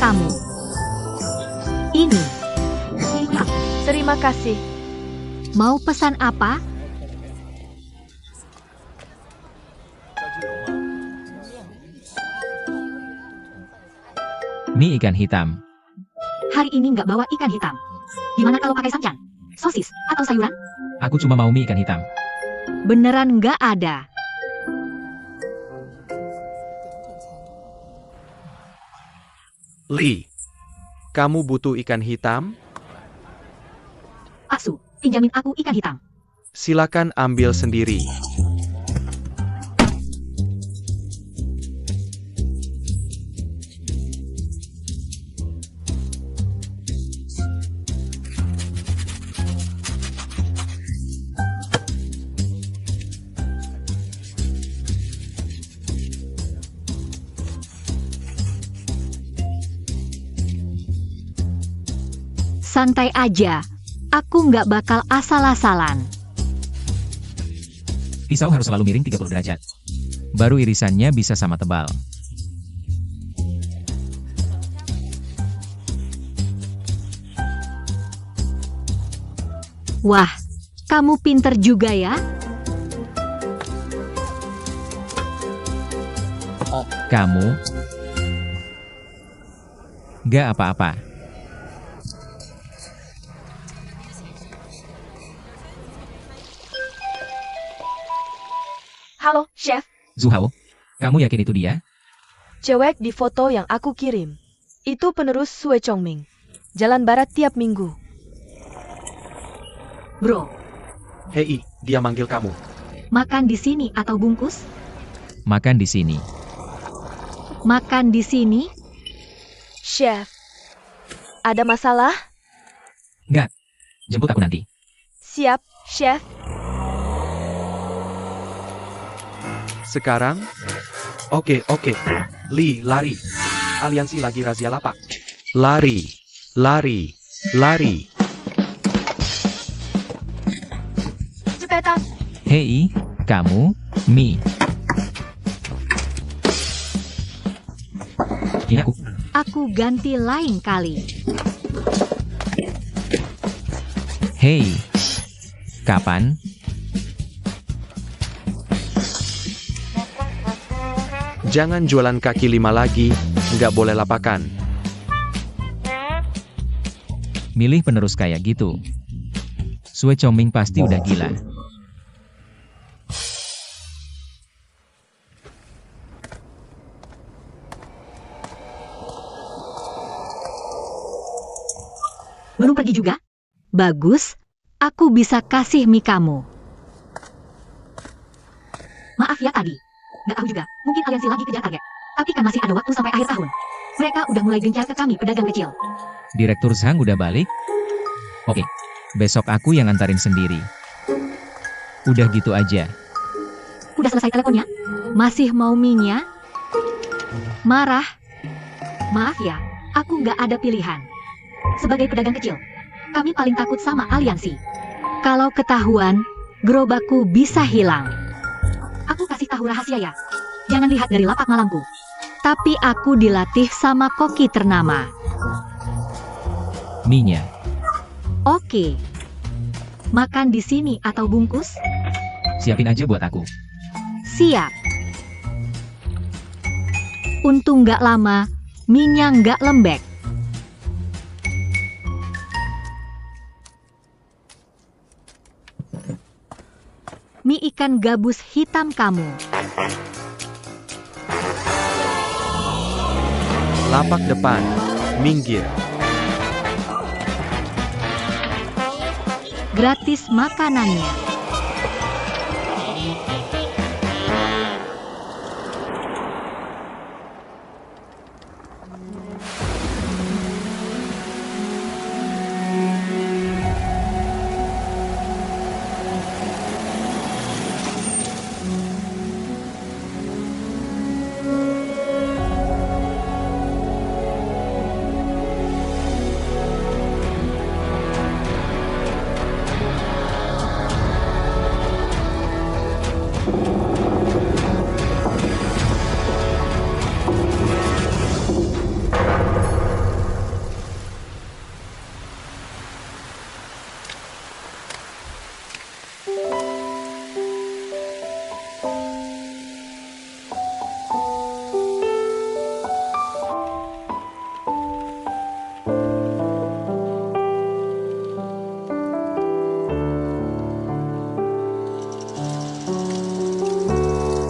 kamu. Ini. Terima kasih. Mau pesan apa? Mie ikan hitam. Hari ini nggak bawa ikan hitam. Gimana kalau pakai sancan, sosis, atau sayuran? Aku cuma mau mie ikan hitam. Beneran nggak ada. Lee, kamu butuh ikan hitam? Asu, pinjamin aku ikan hitam. Silakan ambil sendiri. Santai aja. Aku nggak bakal asal-asalan. Pisau harus selalu miring 30 derajat. Baru irisannya bisa sama tebal. Wah, kamu pinter juga ya? Kamu? Gak apa-apa. Halo, Chef. Zuhao, kamu yakin itu dia? Cewek di foto yang aku kirim. Itu penerus Sue Chongming. Jalan barat tiap minggu. Bro, Hei, dia manggil kamu. makan di sini atau bungkus? Makan di sini. Makan di sini? Chef. Ada masalah? Gak. Jemput aku nanti. Siap, Chef. Sekarang? Oke. Lee, lari. Aliansi lagi razia lapak. Lari. Cepetan. Hei, kamu, mie. Ini aku. Aku ganti lain kali. Hei, kapan? Jangan jualan kaki lima lagi, nggak boleh lapakan. Milih penerus kayak gitu. Sue Chongming pasti udah gila. Belum pergi juga? Bagus, aku bisa kasih mie kamu. Maaf ya tadi. Nggak tahu juga, mungkin aliansi lagi kejar target. Tapi kan masih ada waktu sampai akhir tahun. Mereka udah mulai gencar ke kami pedagang kecil. Direktur Zhang udah balik? Oke, besok aku yang antarin sendiri. Udah gitu aja. Udah selesai teleponnya? Masih mau mie-nya? Marah? Maaf ya, aku nggak ada pilihan. Sebagai pedagang kecil, kami paling takut sama aliansi. Kalau ketahuan, gerobakku bisa hilang. Aku kasih tahu rahasia ya. Jangan lihat dari lapak malamku. Tapi aku dilatih sama koki ternama. Mie-nya. Oke. Makan di sini atau bungkus? Siapin aja buat aku. Siap. Untung nggak lama, mie-nya nggak lembek. Mie ikan gabus hitam kamu. Lapak depan, minggir. Gratis makanannya.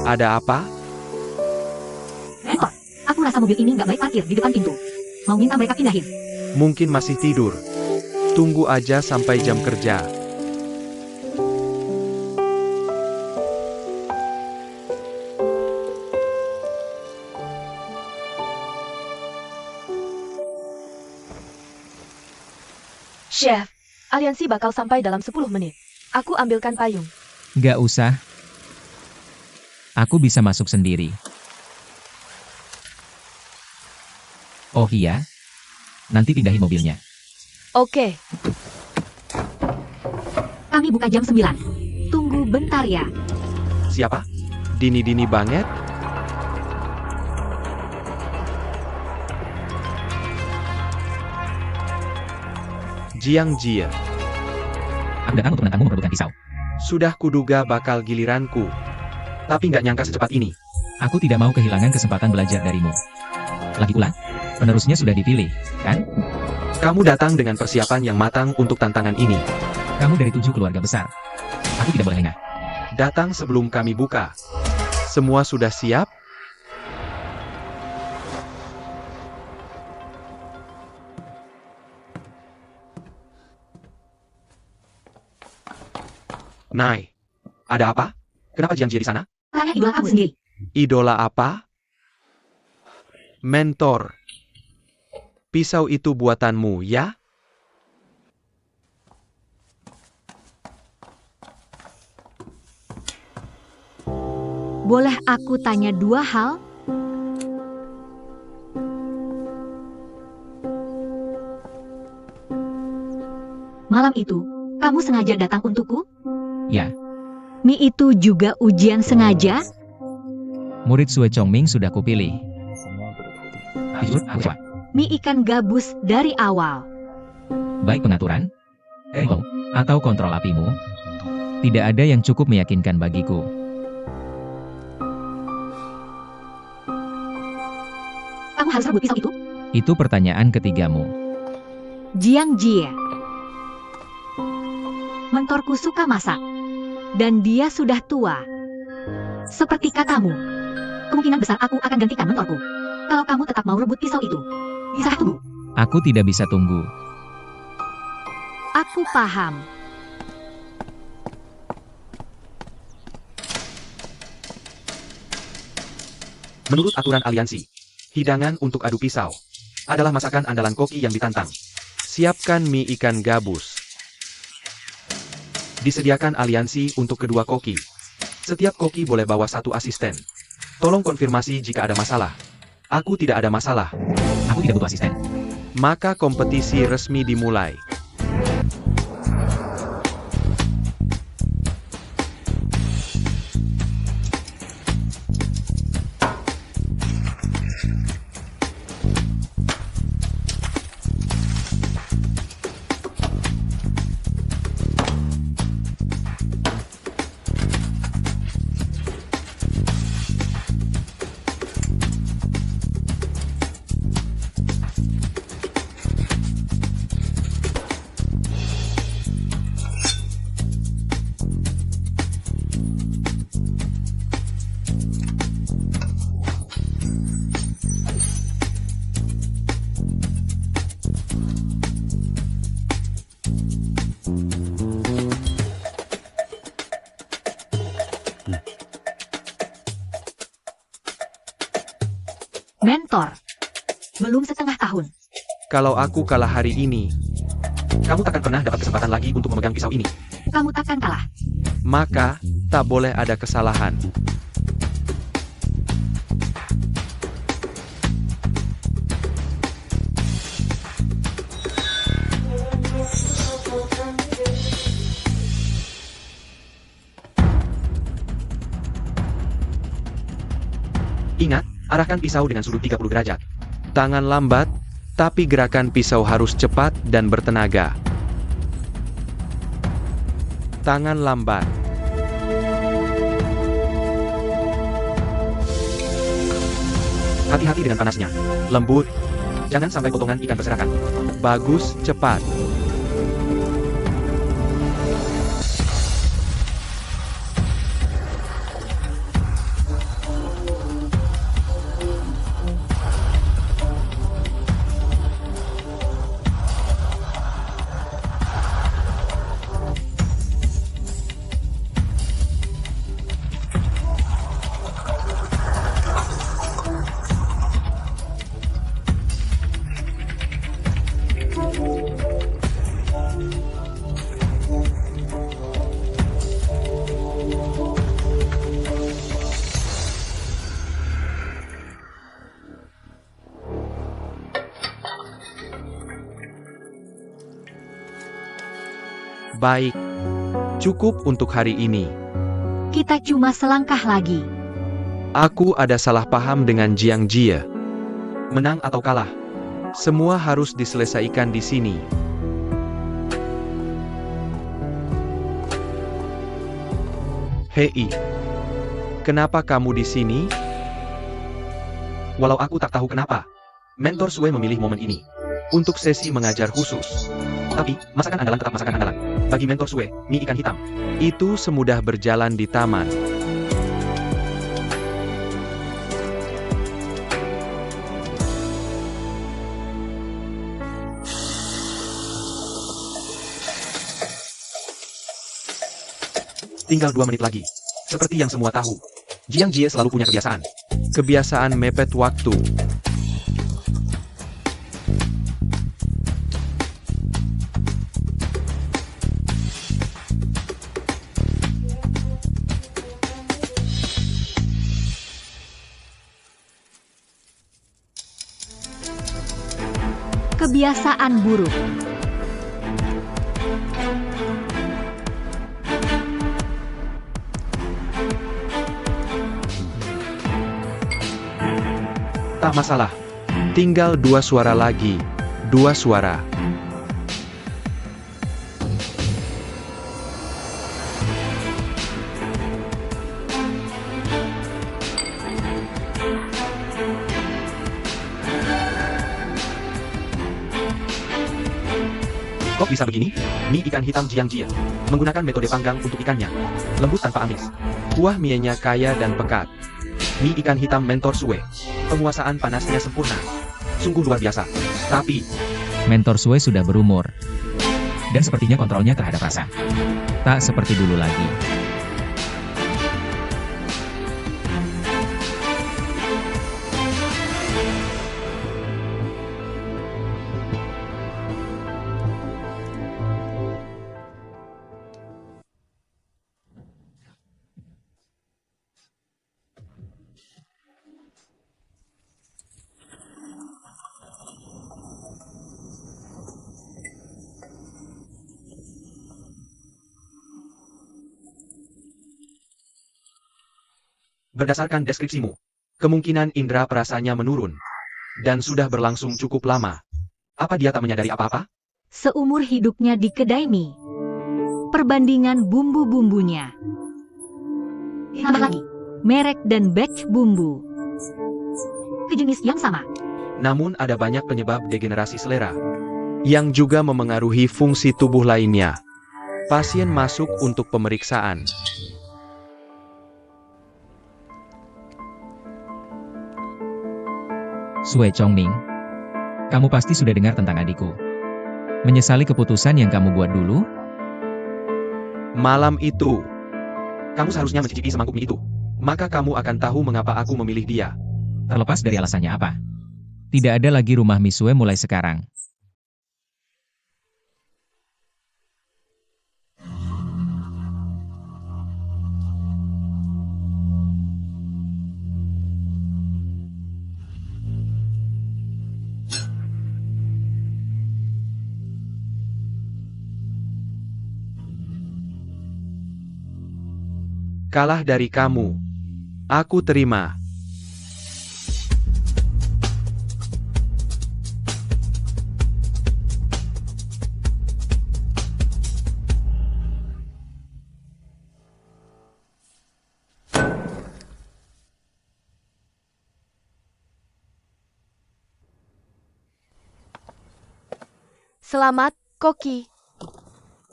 Ada apa? Mentor, aku rasa mobil ini nggak baik parkir di depan pintu. Mau minta mereka pindahin. Mungkin masih tidur. Tunggu aja sampai jam kerja. Chef, aliansi bakal sampai dalam 10 menit. Aku ambilkan payung. Nggak usah. Aku bisa masuk sendiri. Oh iya? Nanti pindahin mobilnya. Oke, Kami buka jam 9. Tunggu bentar ya. Siapa? Dini-dini banget? Jiang Jia. Aku datang untuk menantangmu memperebutkan pisau. Sudah kuduga bakal giliranku. Tapi nggak nyangka secepat ini. Aku tidak mau kehilangan kesempatan belajar darimu. Lagi pula, penerusnya sudah dipilih, kan? Kamu datang dengan persiapan yang matang untuk tantangan ini. Kamu dari 7 keluarga besar. Aku tidak boleh lengah. Datang sebelum kami buka. Semua sudah siap? Nai, ada apa? Kenapa Jiang Jia di sana? Tanya idola kamu sendiri. Idola apa? Mentor. Pisau itu buatanmu, ya? Boleh aku tanya 2 hal? Malam itu, kamu sengaja datang untukku? Ya, Mi itu juga ujian sengaja? murid Sue Chongming sudah kupilih. Jujur, aku coba. Mi ikan gabus dari awal. Baik pengaturan, atau kontrol apimu, tidak ada yang cukup meyakinkan bagiku. Kamu harus rebut pisau itu? Itu pertanyaan ketigamu. Jiang Jie. Mentorku suka masak. Dan dia sudah tua. Seperti katamu. Kemungkinan besar aku akan gantikan mentorku. Kalau kamu tetap mau rebut pisau itu. Bisa tunggu. Aku tidak bisa tunggu. Aku paham. Menurut aturan aliansi, hidangan untuk adu pisau adalah masakan andalan koki yang ditantang. Siapkan mie ikan gabus. Disediakan aliansi untuk kedua koki. Setiap koki boleh bawa 1 asisten. Tolong konfirmasi jika ada masalah. Aku tidak ada masalah. Aku tidak butuh asisten. Maka kompetisi resmi dimulai. Mentor. Belum setengah tahun. Kalau aku kalah hari ini, kamu takkan pernah dapat kesempatan lagi untuk memegang pisau ini. Kamu takkan kalah. Maka, tak boleh ada kesalahan. Ingat, arahkan pisau dengan sudut 30 derajat. Tangan lambat, tapi gerakan pisau harus cepat dan bertenaga. Tangan lambat. Hati-hati dengan panasnya. Lembut. Jangan sampai potongan ikan berserakan. Bagus, cepat. Baik. Cukup untuk hari ini. Kita cuma selangkah lagi. Aku ada salah paham dengan Jiang Jie. Menang atau kalah, semua harus diselesaikan di sini. Hei, kenapa kamu di sini? Walau aku tak tahu kenapa, Mentor Sue memilih momen ini untuk sesi mengajar khusus. Tapi, masakan andalan tetap masakan andalan. Bagi Mentor Sue, mie ikan hitam itu semudah berjalan di taman. Tinggal 2 menit lagi. Seperti yang semua tahu, Jiang Jie selalu punya kebiasaan. Kebiasaan mepet waktu. Kebiasaan buruk. Tak masalah. Tinggal 2 suara lagi. 2 suara. Kok bisa begini? Mie ikan hitam Jiang Jie menggunakan metode panggang untuk ikannya. Lembut tanpa amis. Kuah mie-nya kaya dan pekat. Mie ikan hitam Mentor Sue. Penguasaan panasnya sempurna. Sungguh luar biasa. Tapi, Mentor Sue sudah berumur. Dan sepertinya kontrolnya terhadap rasa tak seperti dulu lagi. berdasarkan deskripsimu, kemungkinan indera perasanya menurun. Dan sudah berlangsung cukup lama. Apa dia tak menyadari apa-apa? Seumur hidupnya di kedai mie. Perbandingan bumbu-bumbunya. Tambah lagi, merek dan batch bumbu. Sejenis yang sama. Namun ada banyak penyebab degenerasi selera yang juga memengaruhi fungsi tubuh lainnya. Pasien masuk untuk pemeriksaan. Sue Chongming, kamu pasti sudah dengar tentang adikku. Menyesali keputusan yang kamu buat dulu? Malam itu, kamu seharusnya mencicipi semangkuk mie itu. Maka kamu akan tahu mengapa aku memilih dia. Terlepas dari alasannya apa. Tidak ada lagi rumah mie Sue mulai sekarang. Kalah dari kamu. Aku terima. Selamat, Koki.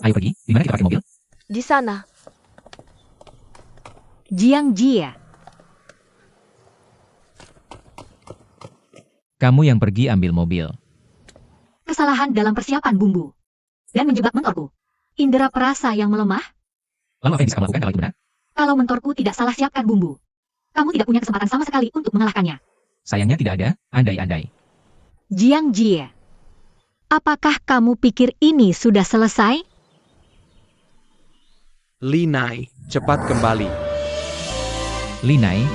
Ayo pergi, di mana kita parkir mobil? Di sana. Jiang Jie. Kamu yang pergi ambil mobil. Kesalahan dalam persiapan bumbu. Dan menjebak mentorku. Indera perasa yang melemah. Lalu apa yang bisa kamu lakukan kalau itu benar? Kalau mentorku tidak salah siapkan bumbu. Kamu tidak punya kesempatan sama sekali untuk mengalahkannya. Sayangnya tidak ada, andai-andai. Jiang Jie. Apakah kamu pikir ini sudah selesai? Li Nai, cepat kembali. Linai,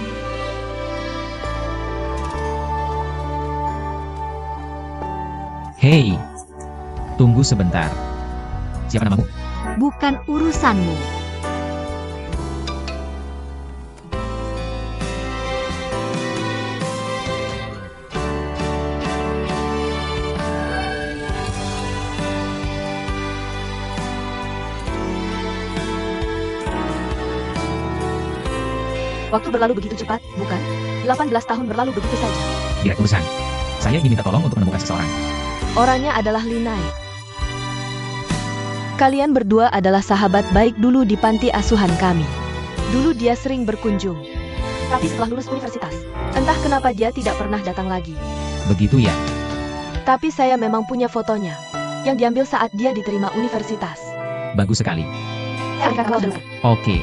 hei, tunggu sebentar. Siapa namamu? bukan urusanmu. Waktu berlalu begitu cepat, bukan? 18 tahun berlalu begitu saja. Direktur Zhang, saya diminta tolong untuk menemukan seseorang. Orangnya adalah Linai. Kalian berdua adalah sahabat baik dulu di panti asuhan kami. Dulu dia sering berkunjung. Tapi setelah lulus universitas, entah kenapa dia tidak pernah datang lagi. Begitu ya? Tapi saya memang punya fotonya, yang diambil saat dia diterima universitas. Bagus sekali. Saya akan kawal dulu. Oke.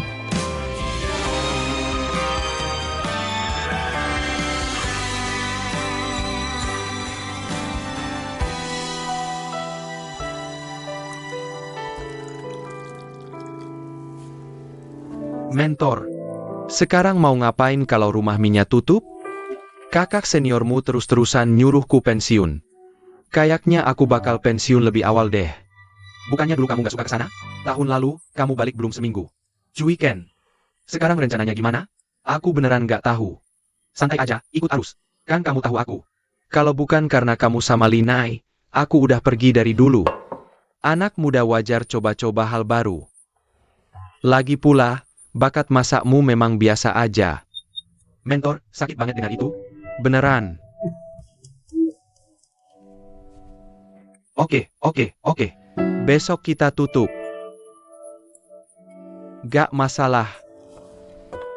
Mentor, sekarang mau ngapain kalau rumah Minya tutup? Kakak seniormu terus-terusan nyuruhku pensiun. Kayaknya aku bakal pensiun lebih awal deh. Bukannya dulu kamu gak suka ke sana? Tahun lalu, kamu balik belum seminggu. Cuy Ken. Sekarang rencananya gimana? Aku beneran gak tahu. Santai aja, ikut arus. Kan kamu tahu aku. Kalau bukan karena kamu sama Linai, aku udah pergi dari dulu. Anak muda wajar coba-coba hal baru. Lagi pula, bakat masakmu memang biasa aja. Mentor, sakit banget dengar itu. Beneran. Oke. Besok kita tutup. Gak masalah.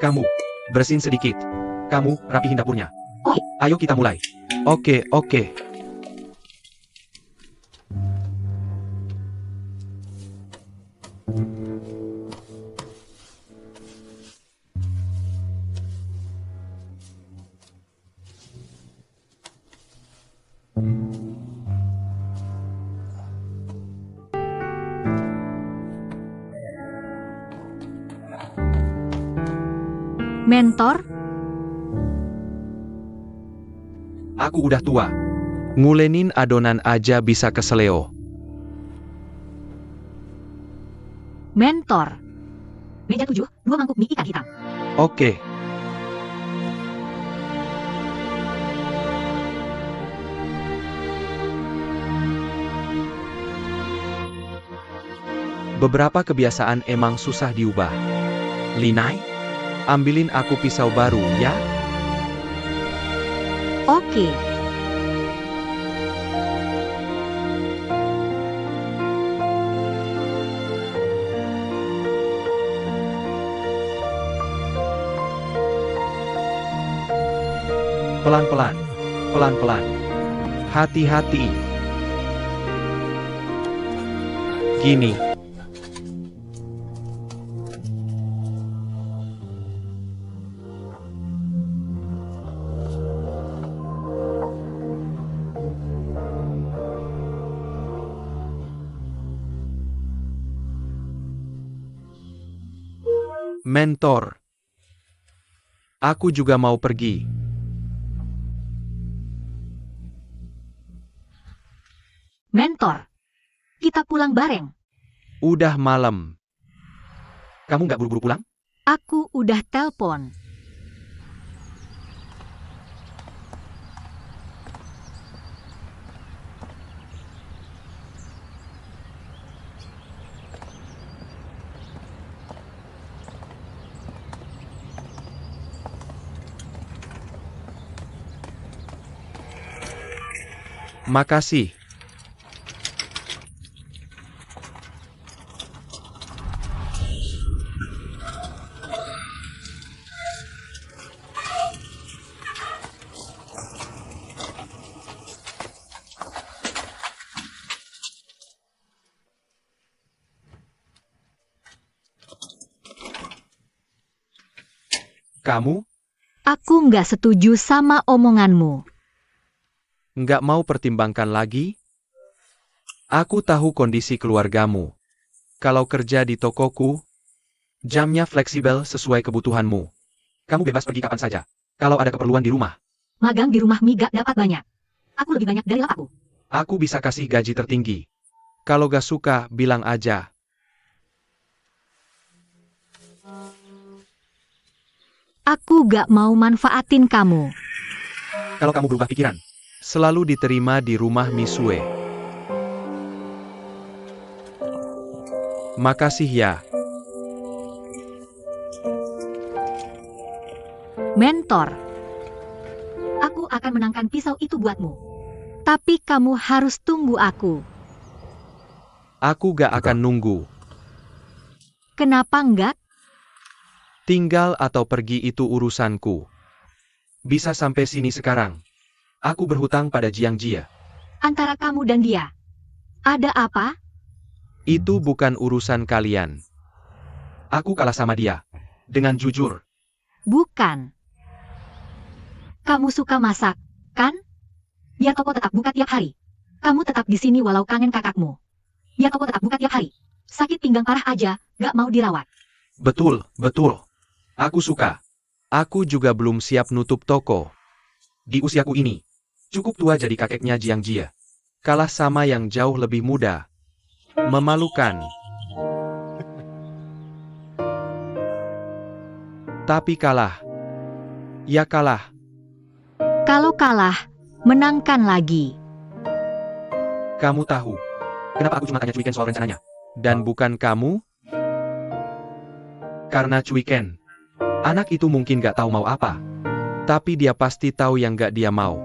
Kamu, bersihin sedikit. Kamu, rapihin dapurnya. Ayo kita mulai. Oke. Mentor, Aku udah tua. Ngulenin adonan aja bisa keseleo. mentor. Meja 7, 2 mangkuk mie ikan hitam. Oke. Beberapa kebiasaan emang susah diubah. Linai, ambilin aku pisau baru, ya? Oke. Pelan-pelan. Hati-hati. Gini. Mentor. Aku juga mau pergi. Mentor, kita pulang bareng. Udah malam. Kamu nggak buru-buru pulang? Aku udah telpon. Makasih. Kamu Aku nggak setuju sama omonganmu. nggak mau pertimbangkan lagi? Aku tahu kondisi keluargamu. Kalau kerja di tokoku, jamnya fleksibel sesuai kebutuhanmu. Kamu bebas pergi kapan saja. Kalau ada keperluan di rumah, Magang di rumah Mi gak dapat banyak. Aku lebih banyak dari aku. aku bisa kasih gaji tertinggi. Kalau gak suka, bilang aja. Aku gak mau manfaatin kamu. Kalau kamu berubah pikiran, selalu diterima di rumah Misue. Makasih ya. Mentor, aku akan menangkan pisau itu buatmu. Tapi kamu harus tunggu aku. Aku gak akan nunggu. Kenapa enggak? Tinggal atau pergi itu urusanku. Bisa sampai sini sekarang. Aku berhutang pada Jiang Jia. Antara kamu dan dia. Ada apa? Itu bukan urusan kalian. Aku kalah sama dia. Dengan jujur. Bukan. Kamu suka masak, kan? Biar toko tetap buka tiap hari. Kamu tetap di sini walau kangen kakakmu. Biar toko tetap buka tiap hari. Sakit pinggang parah aja, gak mau dirawat. Betul, betul. Aku suka. Aku juga belum siap nutup toko. Di usiaku ini, cukup tua jadi kakeknya Jiang Jia. Kalah sama yang jauh lebih muda. Memalukan. Tapi kalah. Ya kalah. Kalau kalah, menangkan lagi. Kamu tahu. Kenapa aku cuma tanya Cuiken soal rencananya? Dan bukan kamu? Karena Cuiken. Anak itu mungkin gak tahu mau apa. Tapi dia pasti tahu yang gak dia mau.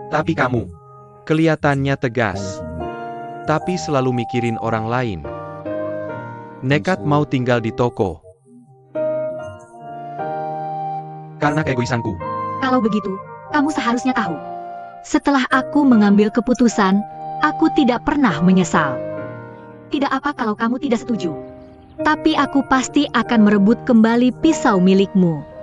Tapi kamu. Kelihatannya tegas. Tapi selalu mikirin orang lain. Nekat mau tinggal di toko. Karena keegoisanku. Kalau begitu, kamu seharusnya tahu. Setelah aku mengambil keputusan, aku tidak pernah menyesal. Tidak apa kalau kamu tidak setuju. Tapi aku pasti akan merebut kembali pisau milikmu.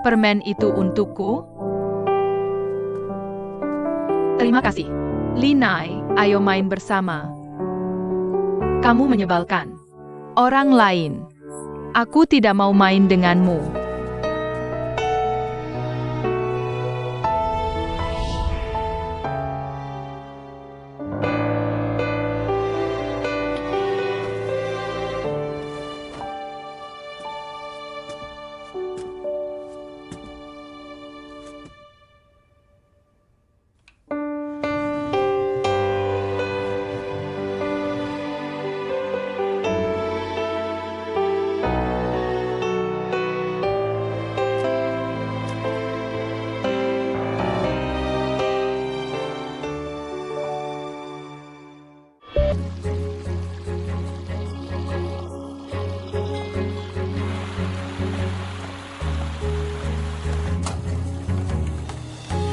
Permen itu untukku? Terima kasih. Linai, ayo main bersama. Kamu menyebalkan. Orang lain. Aku tidak mau main denganmu.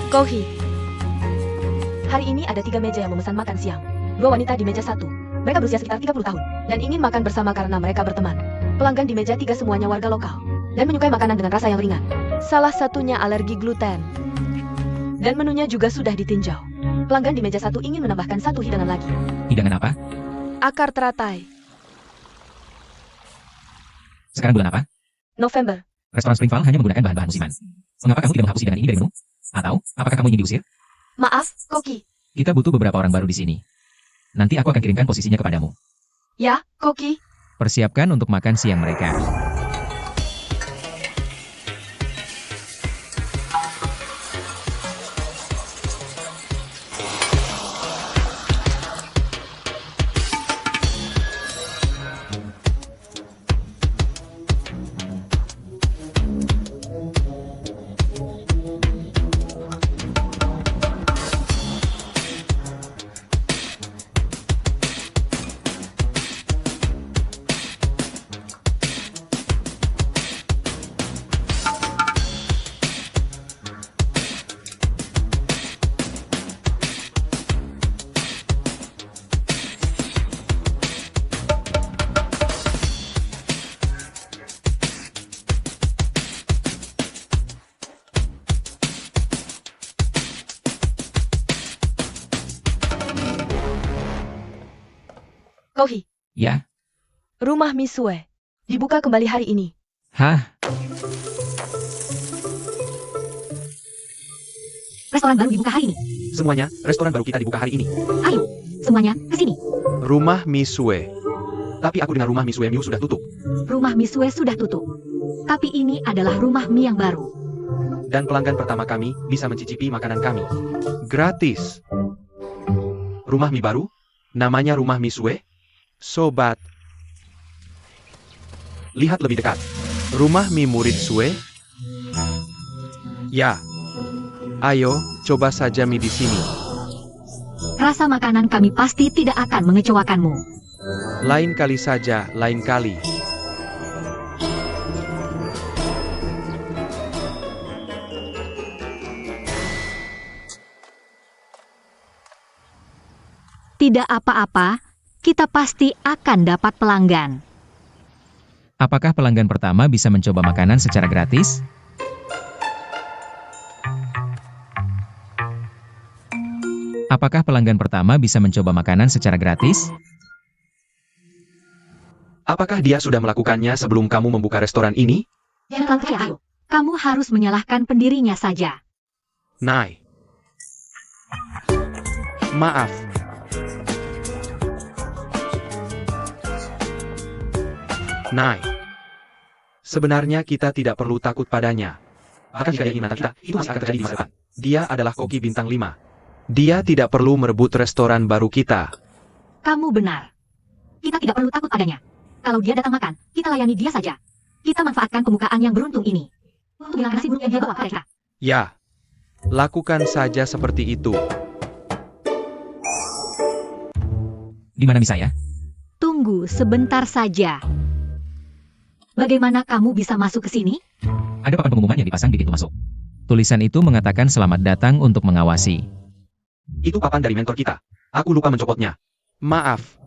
Kohi. Hari ini ada 3 meja yang memesan makan siang. 2 wanita di meja 1. Mereka berusia sekitar 30 tahun dan ingin makan bersama karena mereka berteman. Pelanggan di meja 3 semuanya warga lokal dan menyukai makanan dengan rasa yang ringan. Salah satunya alergi gluten. Dan menunya juga sudah ditinjau. Pelanggan di meja 1 ingin menambahkan 1 hidangan lagi. Hidangan apa? Akar teratai. Sekarang bulan apa? November. Restoran Springvale hanya menggunakan bahan-bahan musiman. Mengapa kamu tidak menghapus hidangan ini dari menu? Atau, apakah kamu ingin diusir? Maaf, Koki. Kita butuh beberapa orang baru di sini. Nanti aku akan kirimkan posisinya kepadamu. Ya, Koki. Persiapkan untuk makan siang mereka. Kohi, Ya, rumah Misue dibuka kembali hari ini. hah? Restoran baru dibuka hari ini. Semuanya, restoran baru kita dibuka hari ini. Ayo, semuanya ke sini. Rumah Misue. Tapi aku dengar rumah Misue Miu sudah tutup. Rumah Misue sudah tutup. Tapi ini adalah rumah mie yang baru. Dan pelanggan pertama kami bisa mencicipi makanan kami. Gratis. Rumah mie baru? Namanya rumah Misue? Sobat. Lihat lebih dekat. Rumah mie murid Sue? Ya. Ayo, coba saja mie di sini. Rasa makanan kami pasti tidak akan mengecewakanmu. Lain kali saja, lain kali. Tidak apa-apa, kita pasti akan dapat pelanggan. Apakah pelanggan pertama bisa mencoba makanan secara gratis? Apakah pelanggan pertama bisa mencoba makanan secara gratis? Apakah dia sudah melakukannya sebelum kamu membuka restoran ini? Jangan percaya, ayo. Kamu harus menyalahkan pendirinya saja. Nai. Maaf. Nai. Sebenarnya kita tidak perlu takut padanya. Bahkan jika dia ingin menantang kita, itu masih akan terjadi di masa depan. Dia adalah koki bintang 5. Dia tidak perlu merebut restoran baru kita. Kamu benar. Kita tidak perlu takut padanya. Kalau dia datang makan, kita layani dia saja. Kita manfaatkan pembukaan yang beruntung ini untuk menghilangkan nasi buruk yang dia bawa pada kita. Ya. Lakukan saja seperti itu. Di mana mie saya? Tunggu sebentar saja. Bagaimana kamu bisa masuk ke sini? Ada papan pengumuman yang dipasang di pintu masuk. Tulisan itu mengatakan selamat datang untuk mengawasi. Itu papan dari mentor kita. Aku lupa mencopotnya. Maaf.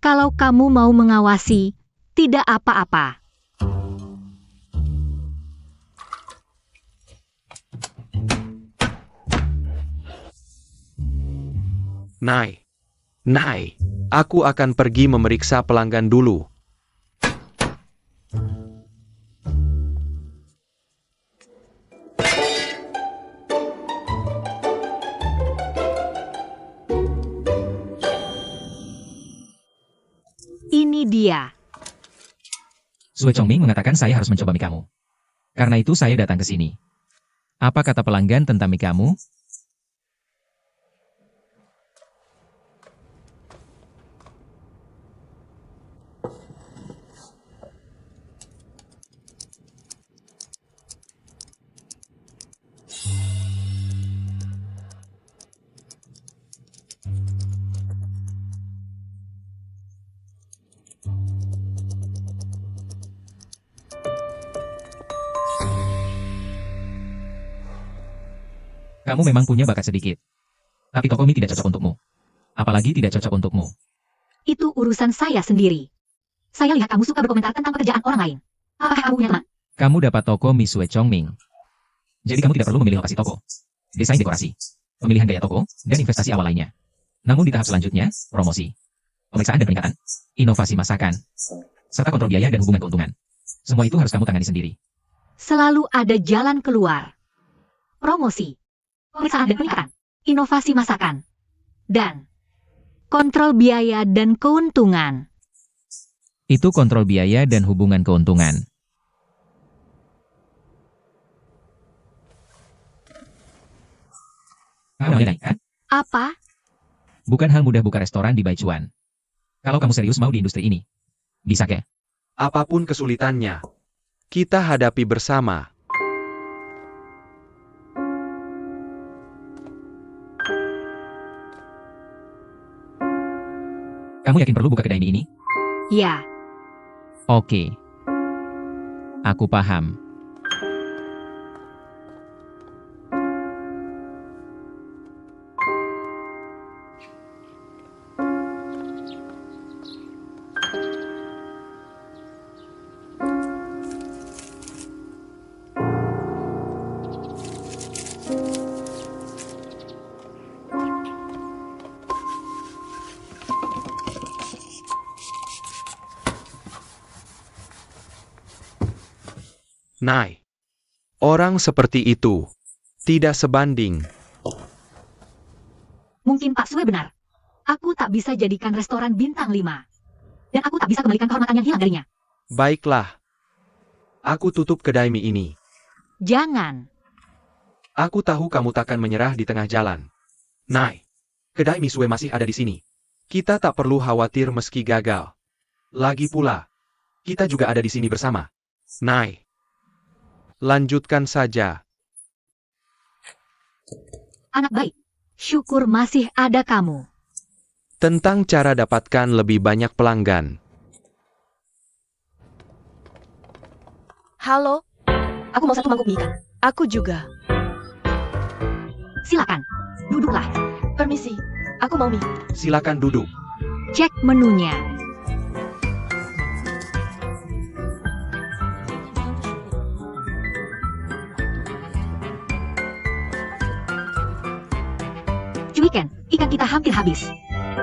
Kalau kamu mau mengawasi, tidak apa-apa. Nai. Nai. Aku akan pergi memeriksa pelanggan dulu. Ini dia. Sue Chongming mengatakan saya harus mencoba mie kamu. Karena itu saya datang ke sini. Apa kata pelanggan tentang mie kamu? Kamu memang punya bakat sedikit. Tapi toko mie tidak cocok untukmu. Apalagi tidak cocok untukmu. Itu urusan saya sendiri. Saya lihat kamu suka berkomentar tentang pekerjaan orang lain. Apakah kamu punya teman? Kamu dapat toko mie Sue Chongming. Jadi kamu tidak perlu memilih lokasi toko, desain dekorasi, pemilihan gaya toko, dan investasi awal lainnya. Namun di tahap selanjutnya, promosi, pemeriksaan dan peningkatan, inovasi masakan, serta kontrol biaya dan hubungan keuntungan. Semua itu harus kamu tangani sendiri. Selalu ada jalan keluar. Promosi, pemeriksaan dan peningkatan, inovasi masakan, dan kontrol biaya dan keuntungan. Itu kontrol biaya dan hubungan keuntungan. Kamu menyadari, kan? Apa? Bukan hal mudah buka restoran di Baichuan. Kalau kamu serius mau di industri ini, bisa ke? Apapun kesulitannya, kita hadapi bersama. Kamu yakin perlu buka kedai mie ini? Ya, Oke. Aku paham. Nai. Orang seperti itu tidak sebanding. Mungkin Pak Sue benar. Aku tak bisa jadikan restoran bintang 5. Dan aku tak bisa kembalikan kehormatan yang hilang darinya. Baiklah. Aku tutup kedai mie ini. Jangan. Aku tahu kamu takkan menyerah di tengah jalan. Nai. Kedai mie Sue masih ada di sini. Kita tak perlu khawatir meski gagal. Lagi pula, kita juga ada di sini bersama. Nai. Lanjutkan saja. Anak baik. Syukur masih ada kamu. Tentang cara dapatkan lebih banyak pelanggan. Halo, Aku mau 1 mangkuk mie ikan. aku juga. Silakan. Duduklah. Permisi, aku mau mie. Silakan duduk. Cek menunya. Cuiken, ikan kita hampir habis.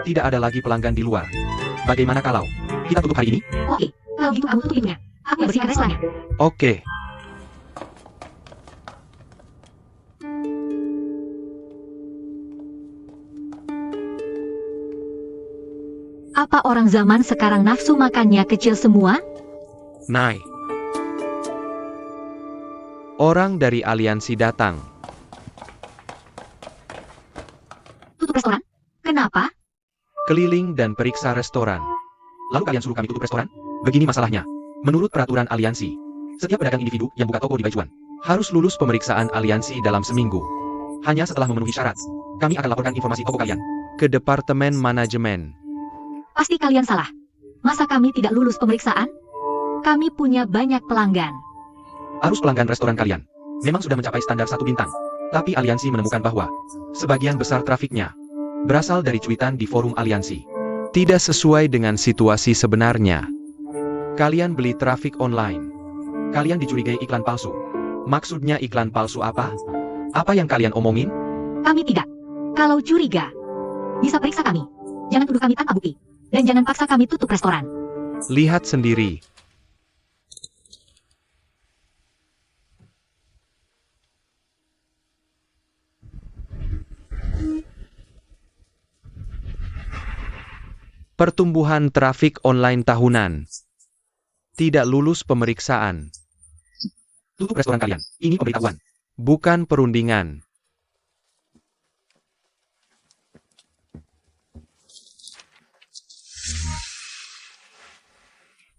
Tidak ada lagi pelanggan di luar. Bagaimana kalau kita tutup hari ini? Oke, kalau gitu kamu tutup pintunya. Aku yang bersihkan restorannya. Oke. Apa orang zaman sekarang nafsu makannya kecil semua? Nai. Orang dari aliansi datang. Tutup restoran? Kenapa? Keliling dan periksa restoran. Lalu kalian suruh kami tutup restoran? Begini masalahnya. Menurut peraturan aliansi, setiap pedagang individu yang buka toko di Baijuan harus lulus pemeriksaan aliansi dalam seminggu. Hanya setelah memenuhi syarat, kami akan laporkan informasi toko kalian ke Departemen Manajemen. Pasti kalian salah. Masa kami tidak lulus pemeriksaan? Kami punya banyak pelanggan. Arus pelanggan restoran kalian memang sudah mencapai standar 1 bintang. Tapi aliansi menemukan bahwa sebagian besar trafiknya berasal dari cuitan di forum aliansi. Tidak sesuai dengan situasi sebenarnya. Kalian beli trafik online. Kalian dicurigai iklan palsu. Maksudnya iklan palsu apa? Apa yang kalian omongin? Kami tidak. Kalau curiga, bisa periksa kami. Jangan tuduh kami tanpa bukti. Dan jangan paksa kami tutup restoran. Lihat sendiri. Pertumbuhan trafik online tahunan. Tidak lulus pemeriksaan. Tutup restoran kalian. Ini pemberitahuan. Bukan perundingan.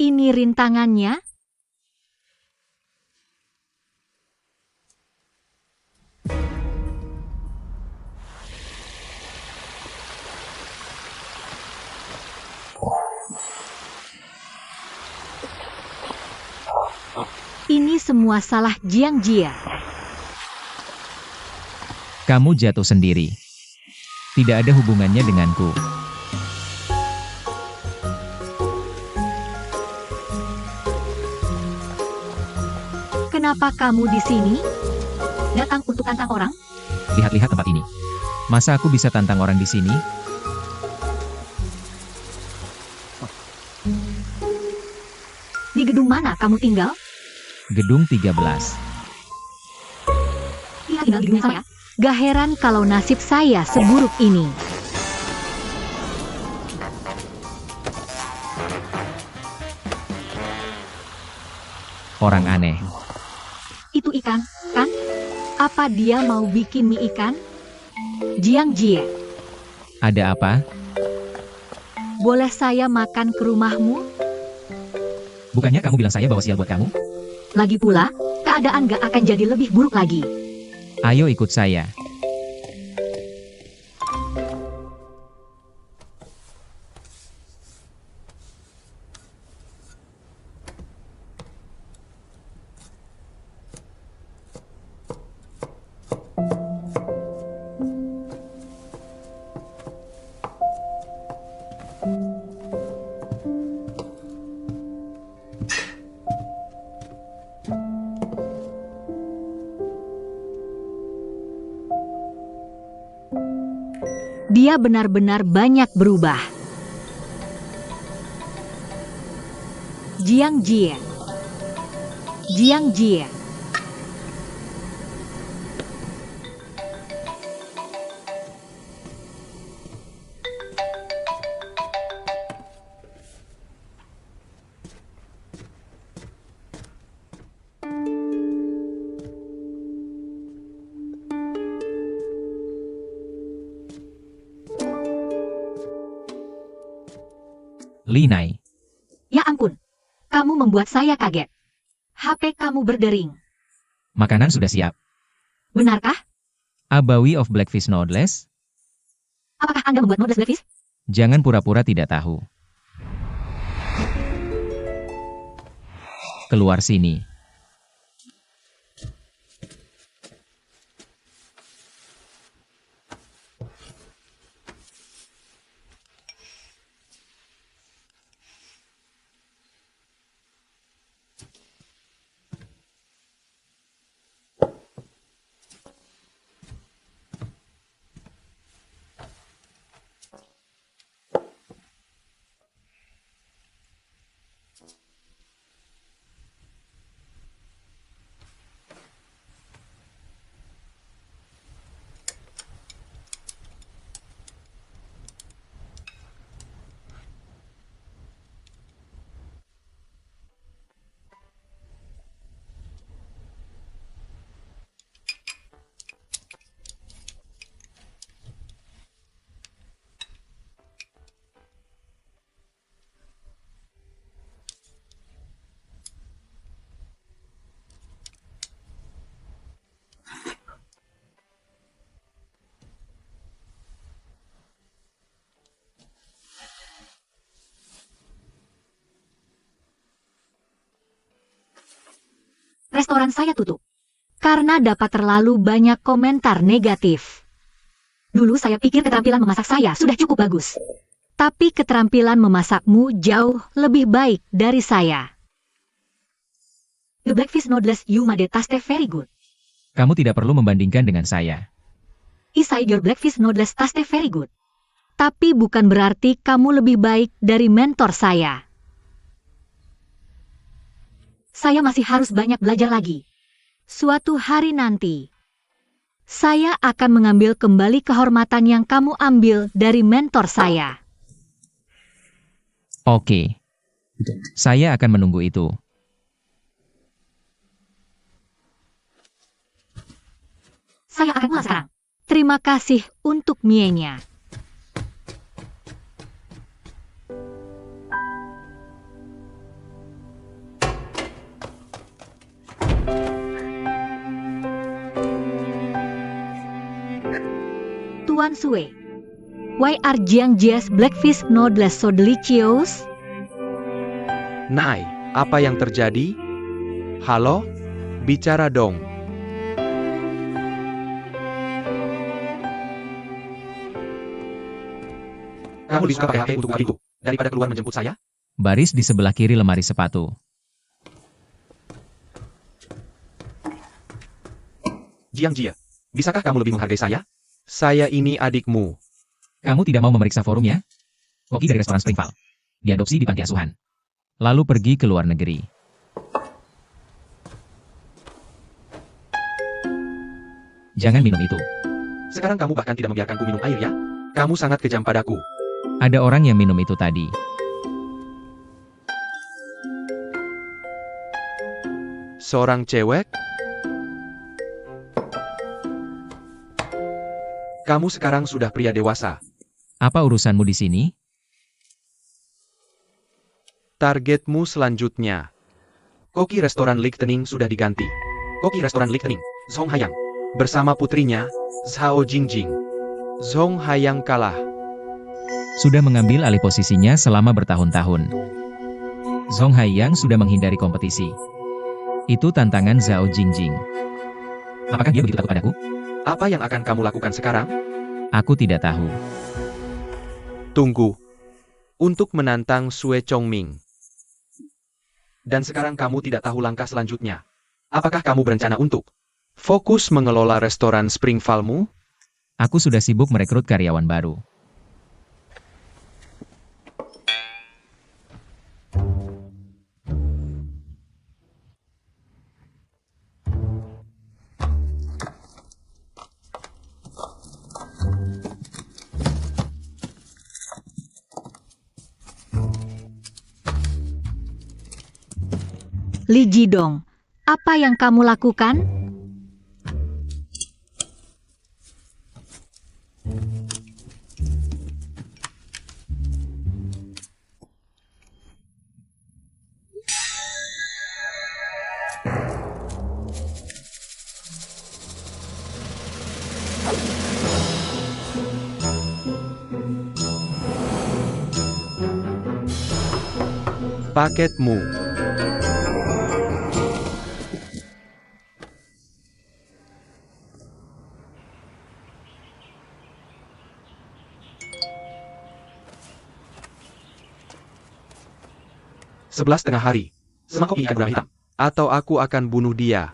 Ini rintangannya. Ini semua salah Jiang Jia. Kamu jatuh sendiri. Tidak ada hubungannya denganku. Kenapa kamu di sini? Datang untuk tantang orang? Lihat-lihat tempat ini. Masa aku bisa tantang orang di sini? Di gedung mana kamu tinggal? Gedung 13. Iya, tinggal di gedung yang sama ya. Gak heran kalau nasib saya seburuk ini. Orang aneh. Itu ikan, kan? Apa dia mau bikin mie ikan? Jiang Jie, Ada apa? boleh saya makan ke rumahmu? Bukannya kamu bilang saya bawa sial buat kamu? Lagi pula, keadaan gak akan jadi lebih buruk lagi. Ayo ikut saya. Dia benar-benar banyak berubah. Jiang Jie. Jiang Jie. Li Nai. Ya ampun, kamu membuat saya kaget. HP kamu berdering. Makanan sudah siap. Benarkah? Abawi of Blackfish Noodles? Apakah Anda membuat noodles blackfish? Jangan pura-pura tidak tahu. Keluar sini. Restoran saya tutup. Karena dapat terlalu banyak komentar negatif. Dulu saya pikir keterampilan memasak saya sudah cukup bagus. Tapi keterampilan memasakmu jauh lebih baik dari saya. The Blackfish Noodles you made taste very good. Kamu tidak perlu membandingkan dengan saya. Inside your Blackfish Noodles taste very good. Tapi bukan berarti kamu lebih baik dari mentor saya. Saya masih harus banyak belajar lagi. Suatu hari nanti, saya akan mengambil kembali kehormatan yang kamu ambil dari mentor saya. Oke. Saya akan menunggu itu. Saya akan mulai sekarang. Terima kasih untuk mie-nya. Tuan Sue, why are Jiang Jie's Blackfish Noodles so delicious? Nai, apa yang terjadi? Halo? Bicara dong. Kamu lebih suka pakai HP untuk buat itu, daripada keluar menjemput saya? Baris di sebelah kiri lemari sepatu. Jiang Jia, bisakah kamu lebih menghargai saya? Saya ini adikmu. Kamu tidak mau memeriksa forumnya? Koki dari restoran Springval. Diadopsi di panti asuhan. Lalu pergi ke luar negeri. Jangan minum itu. Sekarang kamu bahkan tidak membiarkanku minum air ya? Kamu sangat kejam padaku. Ada orang yang minum itu tadi. Seorang cewek? Kamu sekarang sudah pria dewasa. Apa urusanmu di sini? Targetmu selanjutnya. Koki restoran Lichtening sudah diganti. Koki restoran Lichtening, Zhong Hayang. Bersama putrinya, Zhao Jingjing. Zhong Hayang kalah. Sudah mengambil alih posisinya selama bertahun-tahun. Zhong Haiyang sudah menghindari kompetisi. Itu tantangan Zhao Jingjing. Apakah dia begitu takut padaku? Apa yang akan kamu lakukan sekarang? Aku tidak tahu. Tunggu. Untuk menantang Sue Chongming. Dan sekarang kamu tidak tahu langkah selanjutnya. Apakah kamu berencana untuk fokus mengelola restoran Springvalmu? Aku sudah sibuk merekrut karyawan baru. Li Jidong, apa yang kamu lakukan? Paketmu. Sebelas tengah hari. Semangkuk ikan berang hitam. Atau aku akan bunuh dia.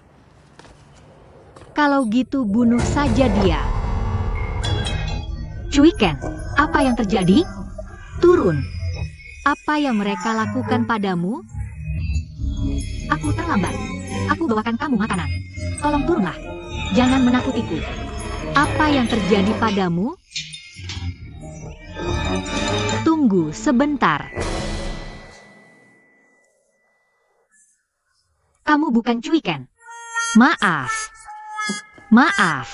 Kalau gitu bunuh saja dia. Cuiken, apa yang terjadi? Turun. Apa yang mereka lakukan padamu? Aku terlambat. Aku bawakan kamu makanan. Tolong turunlah. Jangan menakutiku. Apa yang terjadi padamu? Tunggu sebentar. Kamu bukan Cuiken. Maaf. Maaf.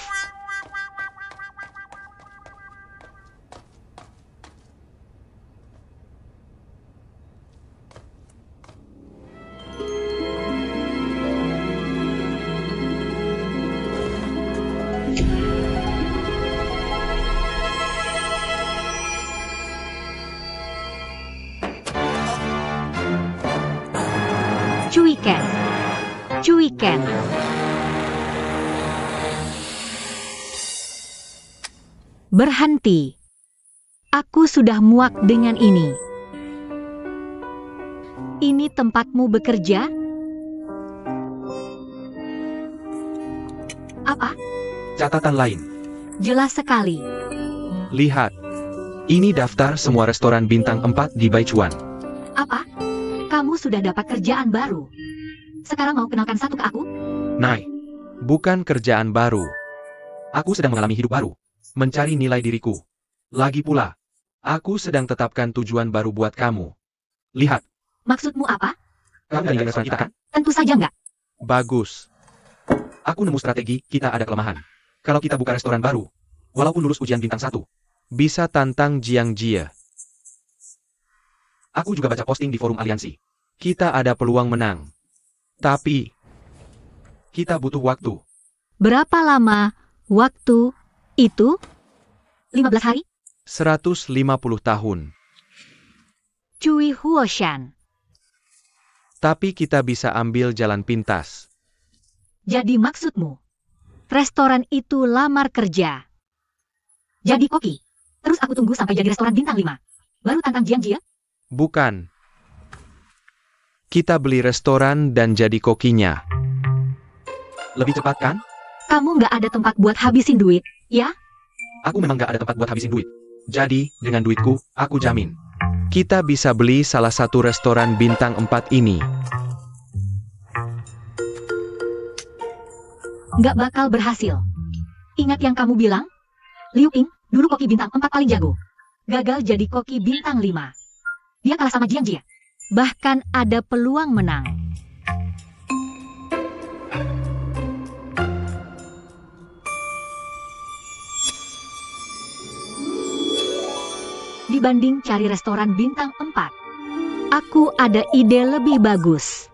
Cuiken. Cuiken. Berhenti. Aku sudah muak dengan ini. Ini tempatmu bekerja? Apa? Catatan lain. Jelas sekali. Lihat. Ini daftar semua restoran bintang 4 di Baichuan. Apa? Kamu sudah dapat kerjaan baru. Sekarang mau kenalkan satu ke aku? Nai. Bukan kerjaan baru. Aku sedang mengalami hidup baru. Mencari nilai diriku. Lagi pula, aku sedang tetapkan tujuan baru buat kamu. Lihat. Maksudmu apa? Kamu dari restoran kita kan? Tentu saja enggak. Bagus. Aku nemu strategi, kita ada kelemahan. Kalau kita buka restoran baru, walaupun lulus ujian bintang 1, bisa tantang Jiang Jia. Aku juga baca posting di forum aliansi. Kita ada peluang menang. Tapi, kita butuh waktu. Berapa lama waktu itu? 15 hari? 150 tahun. Cui Huoshan. Tapi kita bisa ambil jalan pintas. Jadi maksudmu, restoran itu lamar kerja. Jadi koki. Terus aku tunggu sampai jadi restoran bintang 5. Baru tantang Jiang Jia? Bukan. Kita beli restoran dan jadi kokinya. Lebih cepat kan? Kamu nggak ada tempat buat habisin duit, ya? Aku memang nggak ada tempat buat habisin duit. Jadi, dengan duitku, aku jamin. Kita bisa beli salah satu restoran bintang 4 ini. Nggak bakal berhasil. Ingat yang kamu bilang? Liu Ping, dulu koki bintang 4 paling jago. Gagal jadi koki bintang 5. Dia kalah sama Jiang Jia. Bahkan ada peluang menang. Dibanding cari restoran bintang 4, aku ada ide lebih bagus.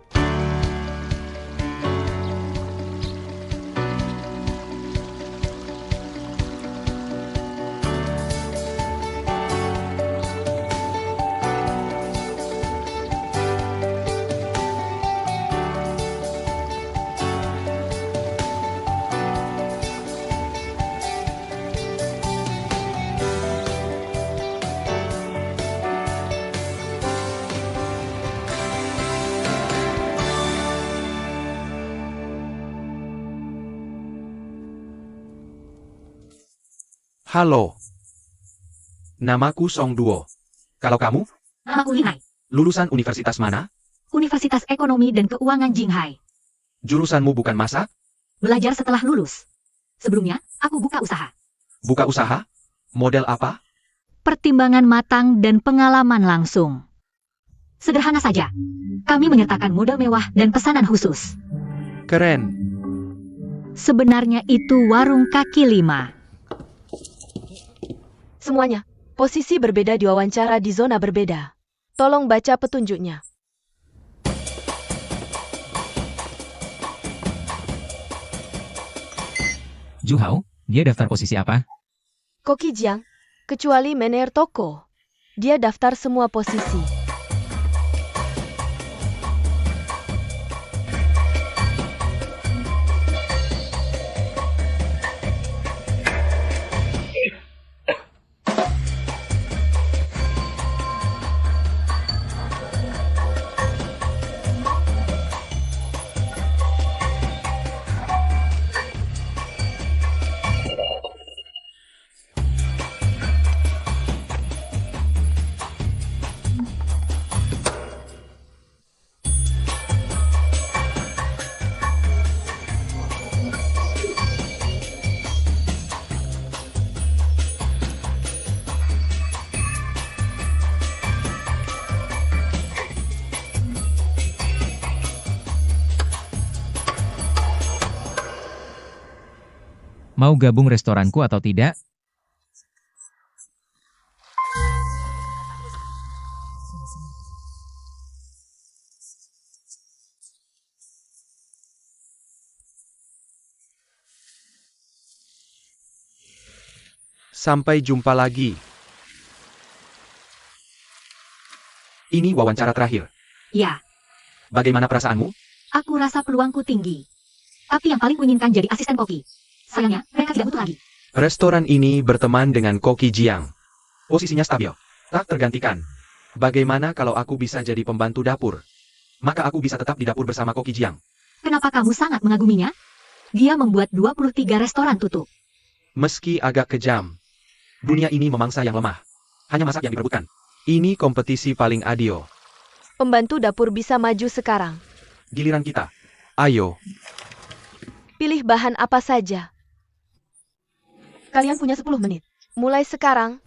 Halo. Namaku Song Duo. Kalau kamu? Namaku Linai. Lulusan universitas mana? Universitas Ekonomi dan Keuangan Jinghai. Jurusanmu bukan masak? Belajar setelah lulus. Sebelumnya, aku buka usaha. Buka usaha? Model apa? Pertimbangan matang dan pengalaman langsung. Sederhana saja. Kami menyertakan model mewah dan pesanan khusus. Keren. Sebenarnya itu warung kaki lima. Semuanya, posisi berbeda di wawancara di zona berbeda. Tolong baca petunjuknya. Juhao, dia daftar posisi apa? Koki Jiang, kecuali manajer toko. Dia daftar semua posisi. Mau gabung restoranku atau tidak? Sampai jumpa lagi. Ini wawancara terakhir. Ya, Bagaimana perasaanmu? aku rasa peluangku tinggi. Tapi yang paling kuinginkan jadi asisten Koki. Sayangnya, mereka tidak butuh lagi. Restoran ini berteman dengan Koki Jiang. Posisinya stabil, tak tergantikan. Bagaimana kalau aku bisa jadi pembantu dapur? Maka aku bisa tetap di dapur bersama Koki Jiang. Kenapa kamu sangat mengaguminya? Dia membuat 23 restoran tutup. Meski agak kejam, dunia ini memangsa yang lemah. Hanya masak yang diperebutkan. Ini kompetisi paling adil. Pembantu dapur bisa maju sekarang. Giliran kita. Ayo. Pilih bahan apa saja. Kalian punya 10 menit. Mulai sekarang.